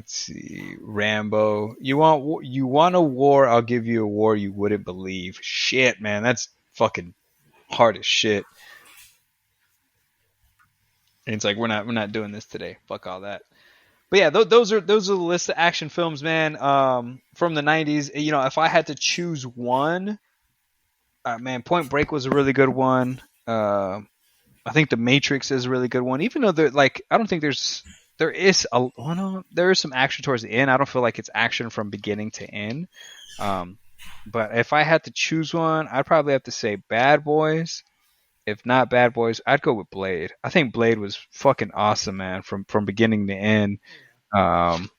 see. Rambo. You want a war? I'll give you a war you wouldn't believe. Shit, man, that's fucking hard as shit. And it's like we're not doing this today. Fuck all that. But yeah, those are the list of action films, man. From the 90s. You know, if I had to choose one, man, Point Break was a really good one. I think The Matrix is a really good one. Even though I don't think there is some action towards the end. I don't feel like it's action from beginning to end. But if I had to choose one, I'd probably have to say Bad Boys. If not Bad Boys, I'd go with Blade. I think Blade was fucking awesome, man, from beginning to end. Um,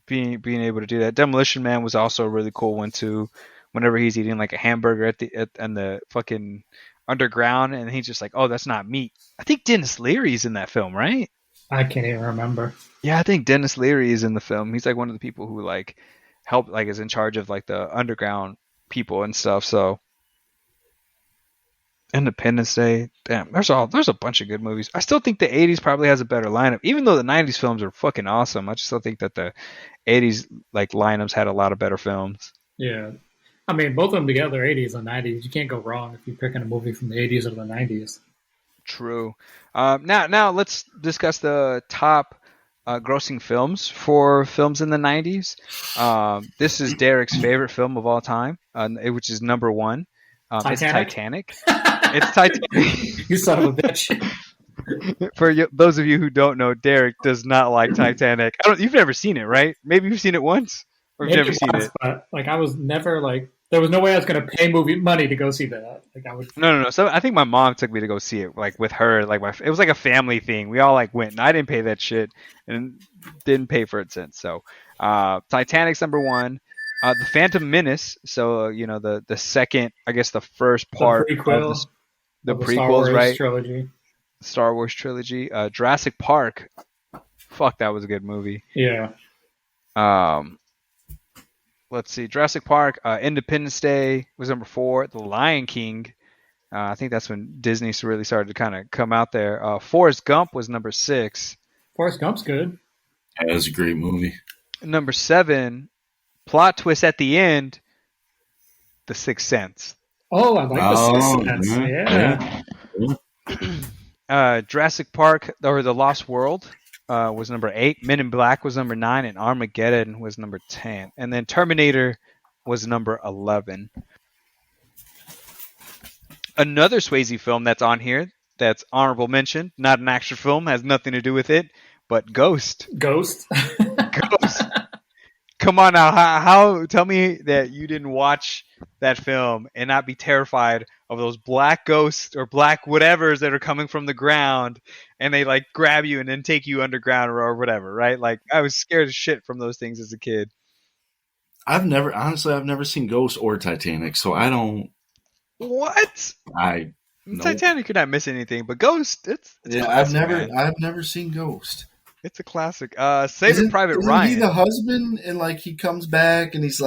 being able to do that. Demolition Man was also a really cool one too. Whenever he's eating like a hamburger in the fucking underground, and he's just like, "Oh, that's not meat." I think Dennis Leary's in that film, right? I can't even remember. Yeah, I think Dennis Leary is in the film. He's like one of the people who like help, like is in charge of like the underground people and stuff. So Independence Day, damn, there's a bunch of good movies. I still think the '80s probably has a better lineup, even though the '90s films are fucking awesome. I just still think that the '80s like lineups had a lot of better films. Yeah. I mean, both of them together, 80s and 90s. You can't go wrong if you're picking a movie from the 80s or the 90s. True. Now let's discuss the top grossing films for films in the '90s. This is Derek's favorite film of all time, which is number one. It's Titanic. It's Titanic. You son of a bitch. For those of you who don't know, Derek does not like Titanic. You've never seen it, right? Maybe you've seen it once, or you've never seen it. But like, I was never like, there was no way I was going to pay movie money to go see that. Like, I would. No. So I think my mom took me to go see it, like with her. Like it was like a family thing. We all like went, and I didn't pay that shit, and didn't pay for it since. So, Titanic's number one. The Phantom Menace. So the second, I guess the first part the prequel, of the of prequels, Star Wars right? Trilogy. Star Wars trilogy. Jurassic Park. Fuck, that was a good movie. Yeah. Let's see. Jurassic Park. Independence Day was number 4. The Lion King. I think that's when Disney really started to kind of come out there. Forrest Gump was number 6. Forrest Gump's good. That was a great movie. Number 7. Plot twist at the end. The Sixth Sense. Oh, I like the Sixth Sense. Yeah. Jurassic Park or The Lost World was number 8. Men in Black was number 9, and Armageddon was number 10. And then Terminator was number 11. Another Swayze film that's on here, that's honorable mention, not an action film, has nothing to do with it, but Ghost. Ghost. Come on now, how tell me that you didn't watch that film and not be terrified of those black ghosts or black whatevers that are coming from the ground, and they like grab you and then take you underground or whatever, right? Like, I was scared as shit from those things as a kid. I've never seen Ghost or Titanic, so I don't. What? Titanic could not miss anything, but Ghost, it's I've never seen Ghost. It's a classic. Saving Private Ryan. Isn't he the husband, and like he comes back and he's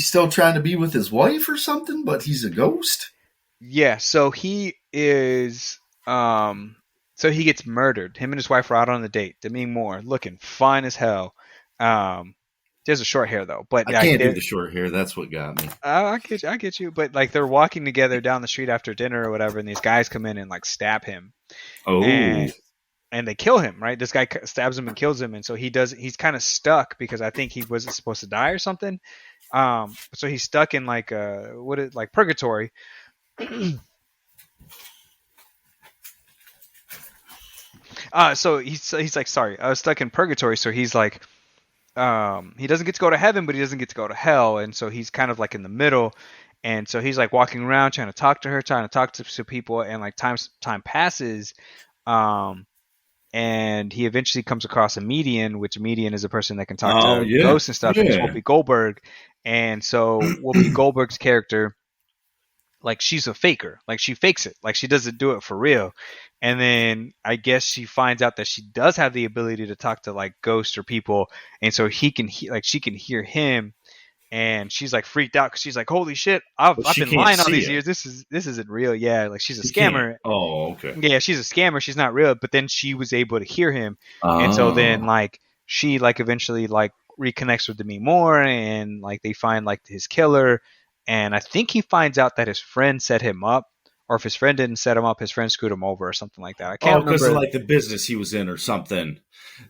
still trying to be with his wife or something, but he's a ghost? Yeah, so he is so he gets murdered. Him and his wife are out on a date. Demi Moore, looking fine as hell. He has a short hair though, but I can't do the short hair. That's what got me. I get you. But like, they're walking together down the street after dinner or whatever, and these guys come in and like stab him. Oh. And they kill him, right? This guy stabs him and kills him, and so he's kind of stuck because I think he wasn't supposed to die or something. So he's stuck in like purgatory. So he's like, sorry, I was stuck in purgatory. So he's like, he doesn't get to go to heaven, but he doesn't get to go to hell, and so he's kind of like in the middle. And so he's like walking around trying to talk to her, trying to talk to people, and like time passes, and he eventually comes across a medium, which a medium is a person that can talk to ghosts and stuff. Yeah. And it's Whoopi Goldberg, and so Whoopi Goldberg's character, like, she's a faker, like she fakes it, like she doesn't do it for real. And then I guess she finds out that she does have the ability to talk to like ghosts or people, and so she can hear him. And she's like freaked out because she's like, "Holy shit! I've been lying all these years. This isn't real." Yeah, like she's a scammer. Oh, okay. Yeah, she's a scammer. She's not real. But then she was able to hear him, and so then like she like eventually like reconnects with Demi Moore, and like they find like his killer, and I think he finds out that his friend set him up, or if his friend didn't set him up, his friend screwed him over or something like that. I can't remember. Because of like the business he was in or something.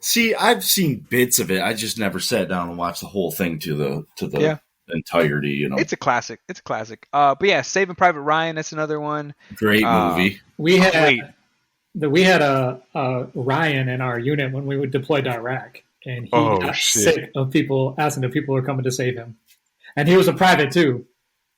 See, I've seen bits of it. I just never sat down and watched the whole thing to the entirety. You know, it's a classic. But yeah, Saving Private Ryan. That's another one. Great movie. We had a Ryan in our unit when we would deploy to Iraq, and he Oh, got shit. sick of people asking if people were coming to save him. And he was a private too.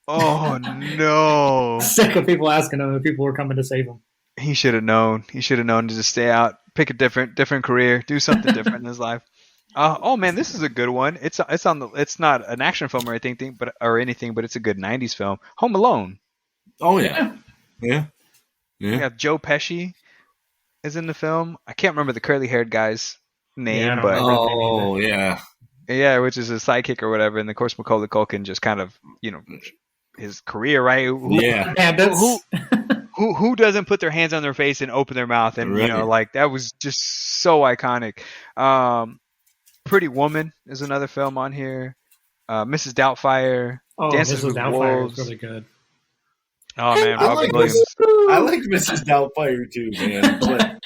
Oh no! Sick of people asking him if people were coming to save him. He should have known. He should have known to just stay out, pick a different career, do something different in his life. Oh man, this is a good one. It's not an action film or anything, but it's a good '90s film. Home Alone. Oh yeah, yeah, We yeah. have Joe Pesci is in the film. I can't remember the curly-haired guy's name, Yeah, I don't but remember. Oh yeah. yeah, which is his sidekick or whatever. And of course, Macaulay Culkin just kind of, his career, right? Yeah. Bandits. Who doesn't put their hands on their face and open their mouth? And Right. like that was just so iconic. Pretty Woman is another film on here. Mrs. Doubtfire. Oh, Dances Mrs. with Doubtfire Wolves. is really good. Oh man, I Robin like Williams. I like Mrs. Doubtfire too, man. But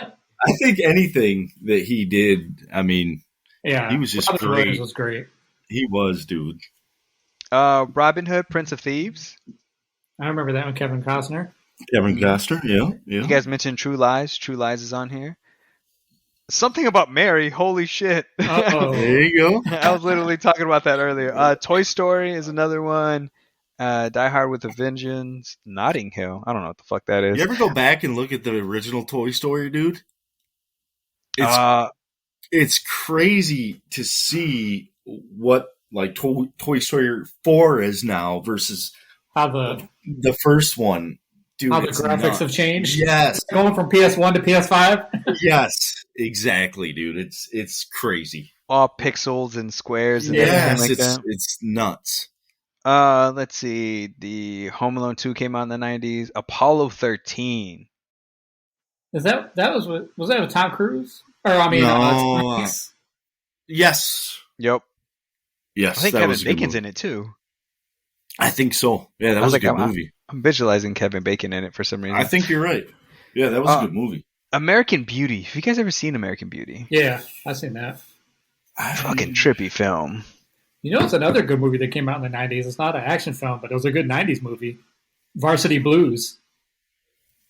I think anything that he did, I mean, Yeah, He was just Robin great. Williams was great. he was, dude. Robin Hood, Prince of Thieves. I remember that one, Kevin Costner. Kevin Costner, yeah, yeah. You guys mentioned True Lies. True Lies is on here. Something About Mary. Holy shit. Uh-oh. There you go. I was literally talking about that earlier. Toy Story is another one. Die Hard with a Vengeance. Notting Hill. I don't know what the fuck that is. You ever go back and look at the original Toy Story, dude? Uh, It's crazy to see what like Toy Story 4 is now versus How the the first one. Dude, how the it's graphics nuts. have changed. Yes, Going from PS1 to PS5. yes, exactly, dude. It's crazy. all pixels and squares and Yes, everything like that. it's nuts. Let's see. The Home Alone 2 came out in the 90s. Apollo 13. Was that with Tom Cruise? Or I mean, No, Tom Hanks. Yes, Yep. yes. I think that Kevin was a good Bacon's movie. in it too. I think so. Yeah, that I was was a like, good I'm- movie. I'm visualizing Kevin Bacon in it for some reason. I think you're right. Yeah, that was a good movie. American Beauty. Have you guys ever seen American Beauty? Yeah, I've seen that. Fucking trippy film. You know, it's another good movie that came out in the 90s. It's not an action film, but it was a good 90s movie. Varsity Blues.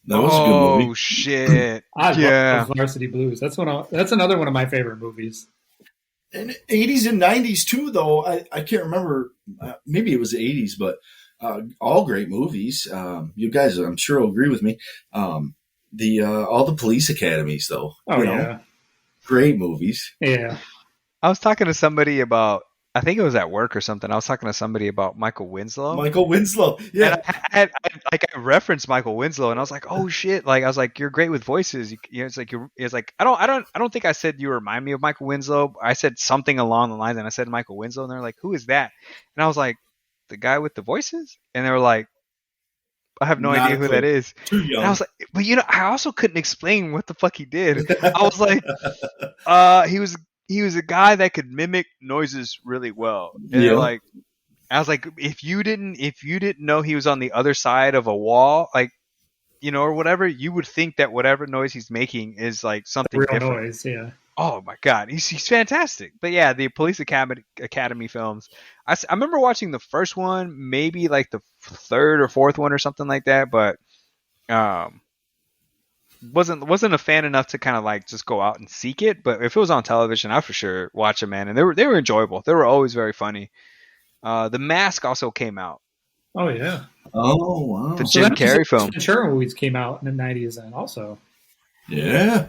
That was a good Oh movie. shit. I Yeah. love Varsity Blues. That's another one of my favorite movies. And 80s and 90s too, though. I can't remember. Maybe it was the 80s, but all great movies. You guys, I'm sure, will agree with me. All the police academies, though. Oh, yeah. Great movies. Yeah. I was talking to somebody about, I think it was at work or something. I was talking to somebody about Michael Winslow. Michael Winslow. Yeah. And I referenced Michael Winslow, and I was like, "Oh shit!" Like I was like, "You're great with voices." It's like I don't think I said you remind me of Michael Winslow. I said something along the lines, and I said Michael Winslow, and they're like, "Who is that?" And I was like, "The guy with the voices," and they were like, "I have no Not idea a who clue. that is." Too And I young. was like, "But I also couldn't explain what the fuck he did." I was like, he was a guy that could mimic noises really well. And they're Yeah. like, I was like, if you didn't know he was on the other side of a wall, like, or whatever, you would think that whatever noise he's making is like something Real different. noise, yeah. Oh my god, he's fantastic. But yeah, the Police Academy films. I remember watching the first one, maybe like the third or fourth one or something like that, but wasn't a fan enough to kind of like just go out and seek it. But if it was on television, I for sure watch them, man. And they were enjoyable. They were always very funny. The Mask also came out. Oh, yeah. Oh, wow. The Jim Carrey film. Ventura movies came out in the 90s and also. Yeah.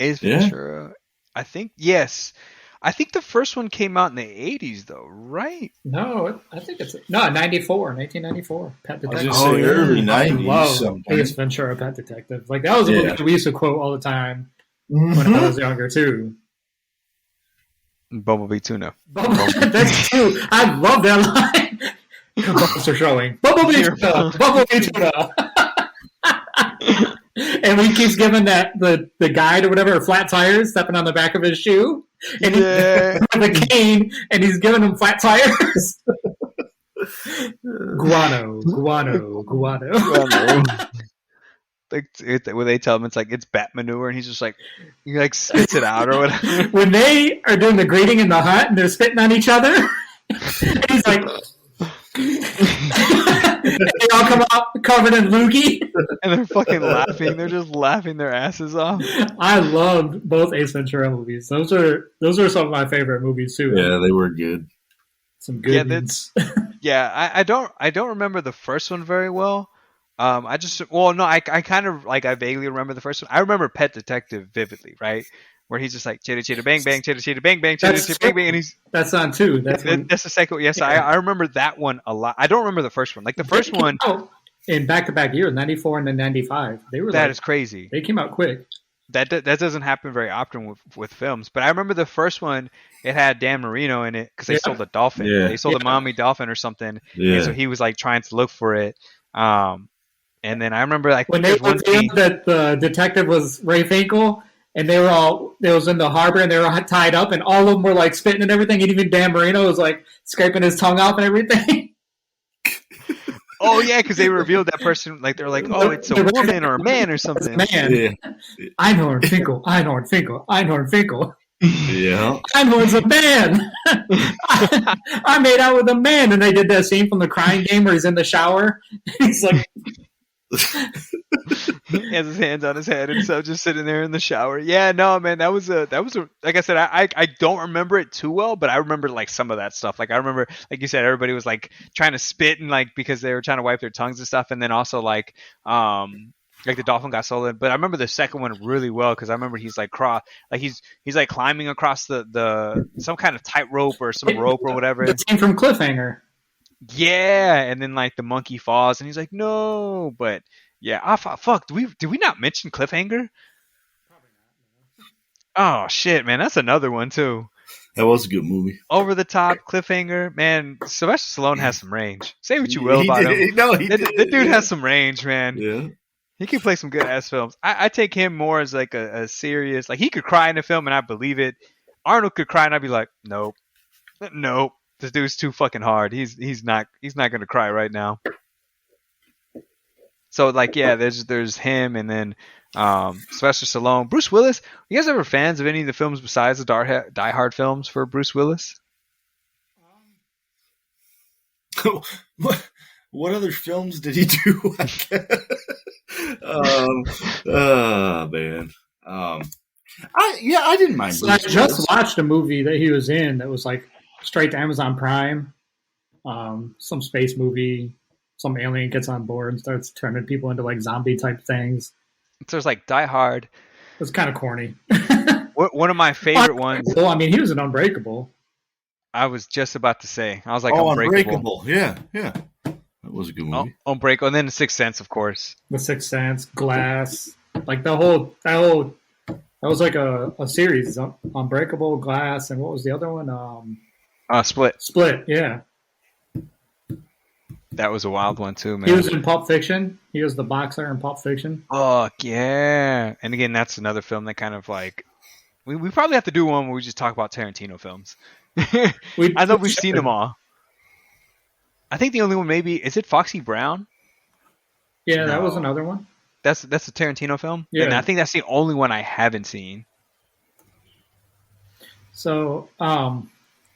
Ace Yeah. Ventura. I think, yes. I think the first one came out in the 80s, though, right? No, I think it's 1994. Pet I was Detective. going to say early I 90s. love sometime. Ace Ventura, Pet Detective. Like that was a Yeah. movie that we used to quote all the time when Mhm. I was younger too. Bumblebee Tuna. That's true. I love that line. Bubbles are showing. Bumblebee Tuna. Bumblebee Tuna. And he keeps giving the guide or whatever flat tires, stepping on the back of his shoe, and Yeah. he's with a cane, and he's giving him flat tires. Guano. Where they tell him it's like it's bat manure, and he's just like he like spits it out or whatever. When they are doing the greeting in the hut and they're spitting on each other, and he's like, and they all covered in loogie. And they're fucking laughing. They're just laughing their asses off. I loved both Ace Ventura movies. Those are some of my favorite movies too. Yeah, they were good. Some good ones. Yeah, I don't remember the first one very well. I kind of like I vaguely remember the first one. I remember Pet Detective vividly, right? Where he's just like chitta chitta bang bang chitta chitta bang bang chitta chitta bang bang, and he's that's on two. That's the second one. Yes, yeah. I remember that one a lot. I don't remember the first one. Like the first one in back-to-back years, 94 and then 95. They were that is crazy. They came out quick. That doesn't happen very often with films. But I remember the first one. It had Dan Marino in it because they sold a dolphin. Yeah. They sold a mommy dolphin or something. Yeah. And so he was like trying to look for it. And then I remember like when they revealed that the detective was Ray Finkel, and they was in the harbor and they were tied up, and all of them were like spitting and everything, and even Dan Marino was like scraping his tongue off and everything. Oh yeah, because they revealed that person, like they're like, oh, it's a woman or a man or something. Man, yeah. Einhorn Finkel, Einhorn Finkel, Einhorn Finkel. Yeah, Einhorn's a man. I made out with a man, and they did that scene from the Crying Game where he's in the shower. He's like, he has his hands on his head and so just sitting there in the shower. Yeah, no, man, that was a like I said, I don't remember it too well, but I remember like some of that stuff. Like I remember, like you said, everybody was like trying to spit and like because they were trying to wipe their tongues and stuff, and then also like the dolphin got stolen. But I remember the second one really well because I remember he's like he's like climbing across the some kind of tightrope or some rope or whatever. The scene from Cliffhanger. Yeah, and then like the monkey falls and he's like, no, but yeah, fuck. Did we not mention Cliffhanger? Probably not. Oh shit, man, that's another one too. That was a good movie. Over the top Cliffhanger, man. Sylvester Stallone has some range. Say what you will about him. No, the dude has some range, man. Yeah. He can play some good ass films. I take him more as like a serious, like he could cry in a film and I believe it. Arnold could cry and I'd be like, nope. This dude's too fucking hard. He's not gonna cry right now. So like yeah, there's him and then Sylvester Stallone, Bruce Willis. You guys ever fans of any of the films besides the Die Hard films for Bruce Willis? What other films did he do? Man. I didn't mind. So I just watched a movie that he was in that was like straight to Amazon Prime. Some space movie. Some alien gets on board and starts turning people into like zombie type things. So there's like Die Hard. It was kind of corny. One of my favorite ones. Well, I mean, he was in Unbreakable. I was just about to say. I was like, Unbreakable. Yeah. That was a good movie. Unbreakable, and then The Sixth Sense, of course. The Sixth Sense, Glass, like that was like a series. Unbreakable, Glass, and what was the other one? Split. Split, yeah. That was a wild one too, man. He was in Pulp Fiction. He was the boxer in Pulp Fiction. Oh yeah, and again, that's another film that kind of like we probably have to do one where we just talk about Tarantino films. I know we've seen them all. I think the only one maybe is it Foxy Brown. Yeah, that was another one. That's a Tarantino film. Yeah, and I think that's the only one I haven't seen. So,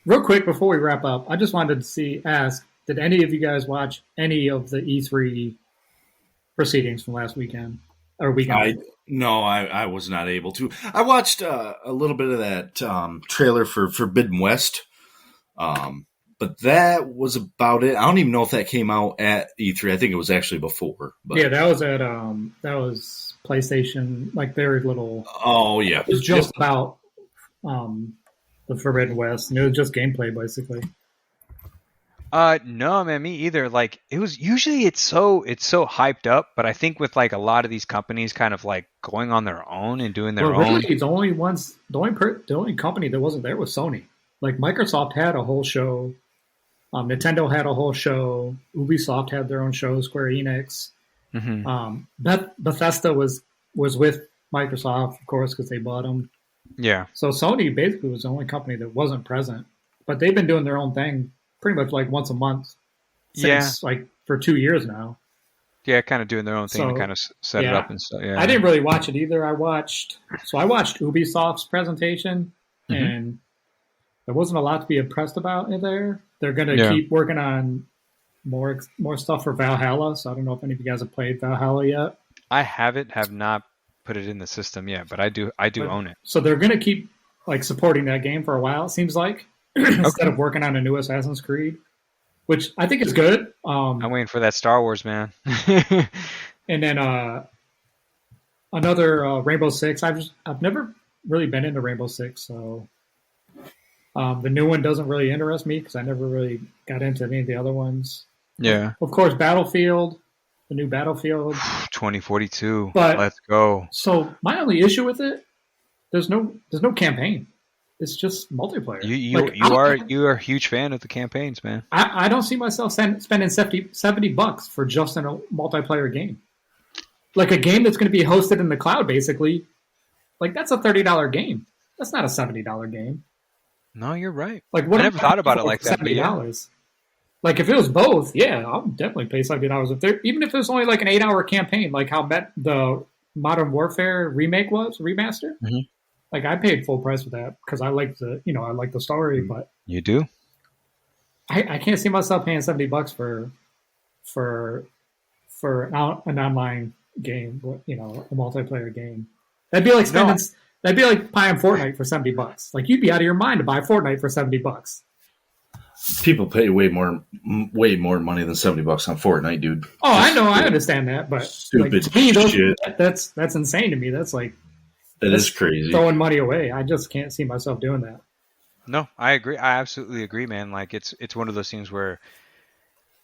real quick before we wrap up, I just wanted to ask. Did any of you guys watch any of the E3 proceedings from last weekend or weekend? No, I was not able to. I watched a little bit of that trailer for Forbidden West, but that was about it. I don't even know if that came out at E3. I think it was actually before. But. Yeah, that was at that was PlayStation, like very little. Oh yeah, it was just about the Forbidden West, and it was just gameplay basically. No, man, me either. Like it was usually it's so hyped up, but I think with like a lot of these companies kind of like going on their own and doing their own. Really, the only company that wasn't there was Sony. Like Microsoft had a whole show, Nintendo had a whole show, Ubisoft had their own show, Square Enix. Mm-hmm. Bethesda was with Microsoft, of course, because they bought them. Yeah. So Sony basically was the only company that wasn't present, but they've been doing their own thing. Pretty much like once a month since like for 2 years now. Yeah, kind of doing their own thing to kind of set it up and stuff. Yeah, I didn't really watch it either. I watched Ubisoft's presentation, and there wasn't a lot to be impressed about in there. They're going to keep working on more stuff for Valhalla. So I don't know if any of you guys have played Valhalla yet. I have not put it in the system yet, but I do own it. So they're going to keep like supporting that game for a while. It seems like instead of working on a new Assassin's Creed, which I think is good. I'm waiting for that Star Wars, man. And then another Rainbow Six. I've never really been into Rainbow Six, so the new one doesn't really interest me because I never really got into any of the other ones. Yeah. Of course, Battlefield, the new Battlefield. 2042. But let's go. So my only issue with it, there's no campaign. It's just multiplayer. You are a huge fan of the campaigns, man. I don't see myself spending $70 for just a multiplayer game. Like a game that's going to be hosted in the cloud, basically. Like that's a $30 game. That's not a $70 game. No, you're right. Like what I never thought about it like that. $70. Yeah. Like if it was both, yeah, I'll definitely pay $70. Even if it was only like an 8-hour campaign, like how the Modern Warfare remake was remaster. Mm-hmm. Like I paid full price for that because I like the story, but you do. I can't see myself paying $70 for an online game, a multiplayer game. That'd be like that'd be like buying Fortnite for $70. Like you'd be out of your mind to buy Fortnite for $70. People pay way more money than $70 on Fortnite, dude. Oh, I know, I understand that, but stupid to me, shit. That's insane to me. That's like that is crazy. Throwing money away. I just can't see myself doing that. No, I agree. I absolutely agree, man. Like it's one of those things where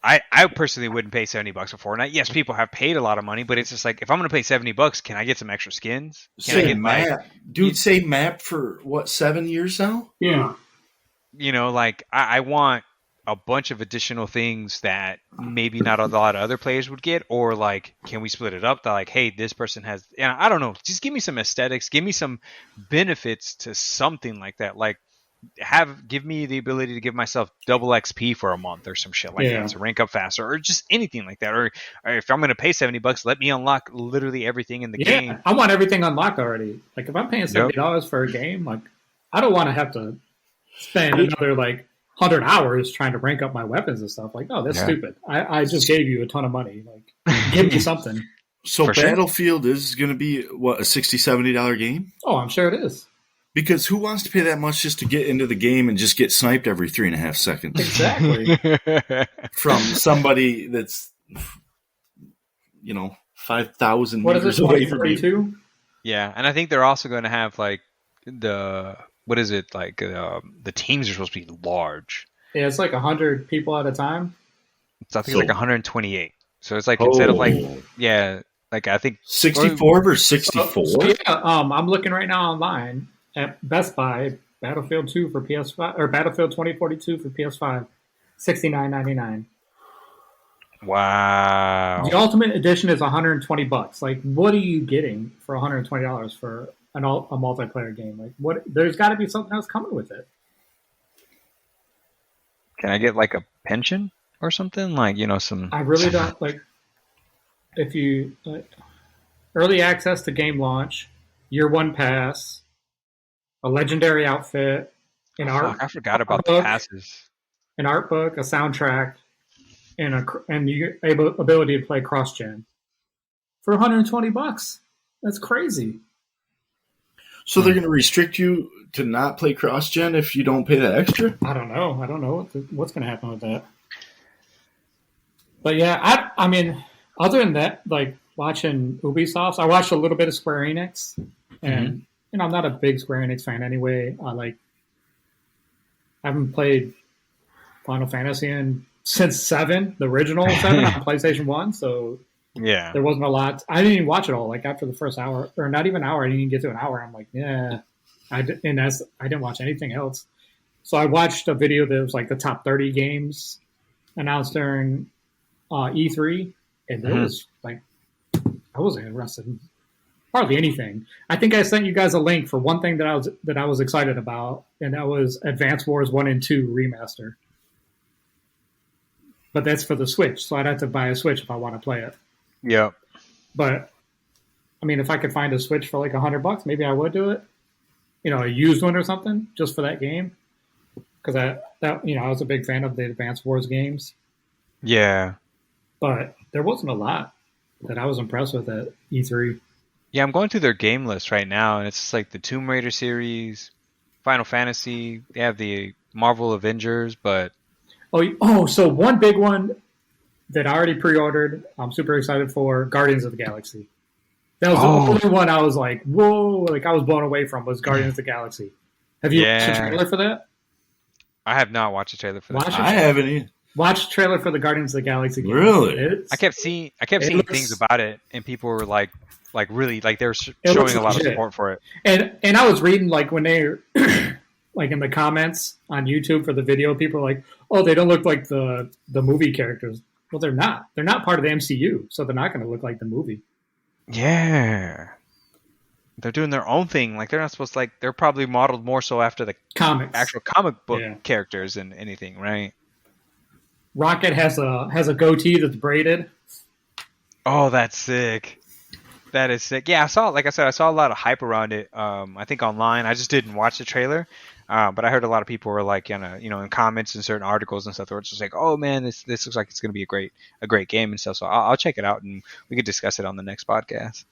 I personally wouldn't pay $70 for Fortnite. Yes, people have paid a lot of money, but it's just like if I'm going to pay $70, can I get some extra skins? Can I get map? Dude, say map for what 7 years now? Yeah. Like I want a bunch of additional things that maybe not a lot of other players would get, or like, can we split it up? That like, hey, this person has, I don't know, just give me some aesthetics, give me some benefits to something like that. Like give me the ability to give myself double XP for a month or some shit like that to rank up faster, or just anything like that. Or if I'm going to pay $70, let me unlock literally everything in the game. I want everything unlocked already. Like if I'm paying $70 for a game, like I don't want to have to spend another like 100 hours trying to rank up my weapons and stuff. Like, oh, that's stupid. I just gave you a ton of money. Like, give me something. So for Battlefield is going to be what, a $60, $70 game? Oh, I'm sure it is. Because who wants to pay that much just to get into the game and just get sniped every 3.5 seconds? Exactly. From somebody that's 5,000 meters away from you. Yeah, and I think they're also going to have like the teams are supposed to be large. Yeah, it's like 100 people at a time. So I think it's like 128. So it's like instead of like I think 64 versus 64. I'm looking right now online at Best Buy, Battlefield 2 for PS5 or Battlefield 2042 for PS5, $69.99. Wow. The Ultimate Edition is $120. Like, what are you getting for $120 for a multiplayer game? Like, what? There's got to be something else coming with it. Can I get like a pension or something? Like, some. I really don't like. If you early access to game launch, year one pass, a legendary outfit, I forgot about the passes. An art book, a soundtrack, and the ability to play cross-gen for $120. That's crazy. So they're going to restrict you to not play cross-gen if you don't pay that extra? I don't know what's going to happen with that. But yeah, I mean, other than that, like watching Ubisoft, I watched a little bit of Square Enix, and I'm not a big Square Enix fan anyway. I haven't played Final Fantasy since 7, the original 7 on PlayStation 1, so yeah, there wasn't a lot. I didn't even watch it all. Like after the first hour, or not even an hour, I didn't even get to an hour. I'm like, I didn't watch anything else. So I watched a video that was like the top 30 games announced during E3, and it was like I wasn't interested in hardly anything. I think I sent you guys a link for one thing that I was excited about, and that was Advance Wars 1 and 2 remaster. But that's for the Switch, so I'd have to buy a Switch if I want to play it. Yeah. But I mean, if I could find a Switch for like $100, maybe I would do it. A used one or something, just for that game. Because I was a big fan of the Advance Wars games. Yeah. but there wasn't a lot that I was impressed with at E3. Yeah, I'm going through their game list right now, and it's just like the Tomb Raider series, Final Fantasy. They have the Marvel Avengers, but So one big one that I already pre-ordered, I'm super excited for, Guardians of the Galaxy. That was the only one I was like, whoa, like I was blown away from was Guardians of the Galaxy. Have you watched the trailer for that? I have not watched a trailer for that. I haven't either. Watch the trailer for the Guardians of the Galaxy game. Really? I kept seeing things about it, and people were like really, like they were showing a lot of support for it. And I was reading like when they like in the comments on YouTube for the video, people are like, "Oh, they don't look like the movie characters." Well, they're not. They're not part of the MCU, so they're not going to look like the movie. Yeah, they're doing their own thing. Like they're not supposed to. Like they're probably modeled more so after the actual comic book characters than anything, right? Rocket has a goatee that's braided. Oh, that's sick. That is sick. Yeah, I saw a lot of hype around it. I think online. I just didn't watch the trailer, but I heard a lot of people were like, in comments and certain articles and stuff, where it's just like, oh man, this looks like it's going to be a great game and stuff. So I'll check it out and we could discuss it on the next podcast.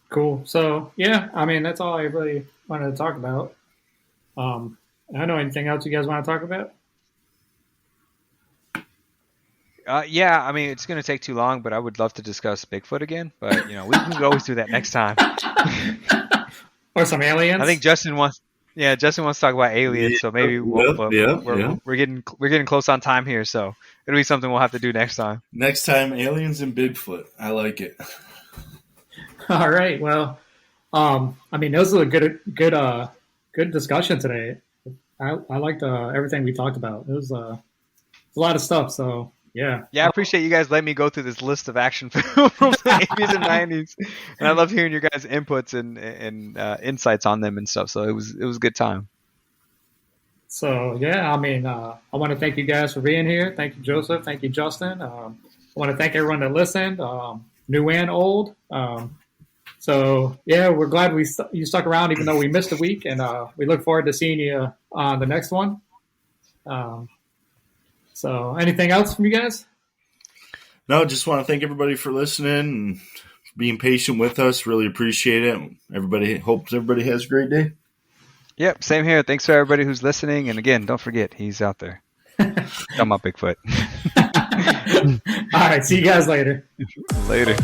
Cool. So yeah, I mean that's all I really wanted to talk about. I don't know anything else you guys want to talk about. Yeah, I mean, it's going to take too long, but I would love to discuss Bigfoot again. But, we can always do that next time. Or some aliens. I think Justin wants to talk about aliens, so maybe we're getting close on time here, so it'll be something we'll have to do next time. Next time, aliens and Bigfoot. I like it. All right. Well, I mean, this was a good discussion today. I liked everything we talked about. It was a lot of stuff, so... Yeah, I appreciate you guys letting me go through this list of action films from the 80s and 90s, and I love hearing your guys' inputs and insights on them and stuff. So it was a good time. So yeah, I mean, I want to thank you guys for being here. Thank you, Joseph. Thank you, Justin. I want to thank everyone that listened, new and old. So yeah, we're glad you stuck around even though we missed a week, and we look forward to seeing you on the next one. So, anything else from you guys? No, just want to thank everybody for listening and being patient with us. Really appreciate it. Hopes everybody has a great day. Yep, same here. Thanks for everybody who's listening. And again, don't forget, he's out there. Talking about Bigfoot. All right, see you guys later. Later.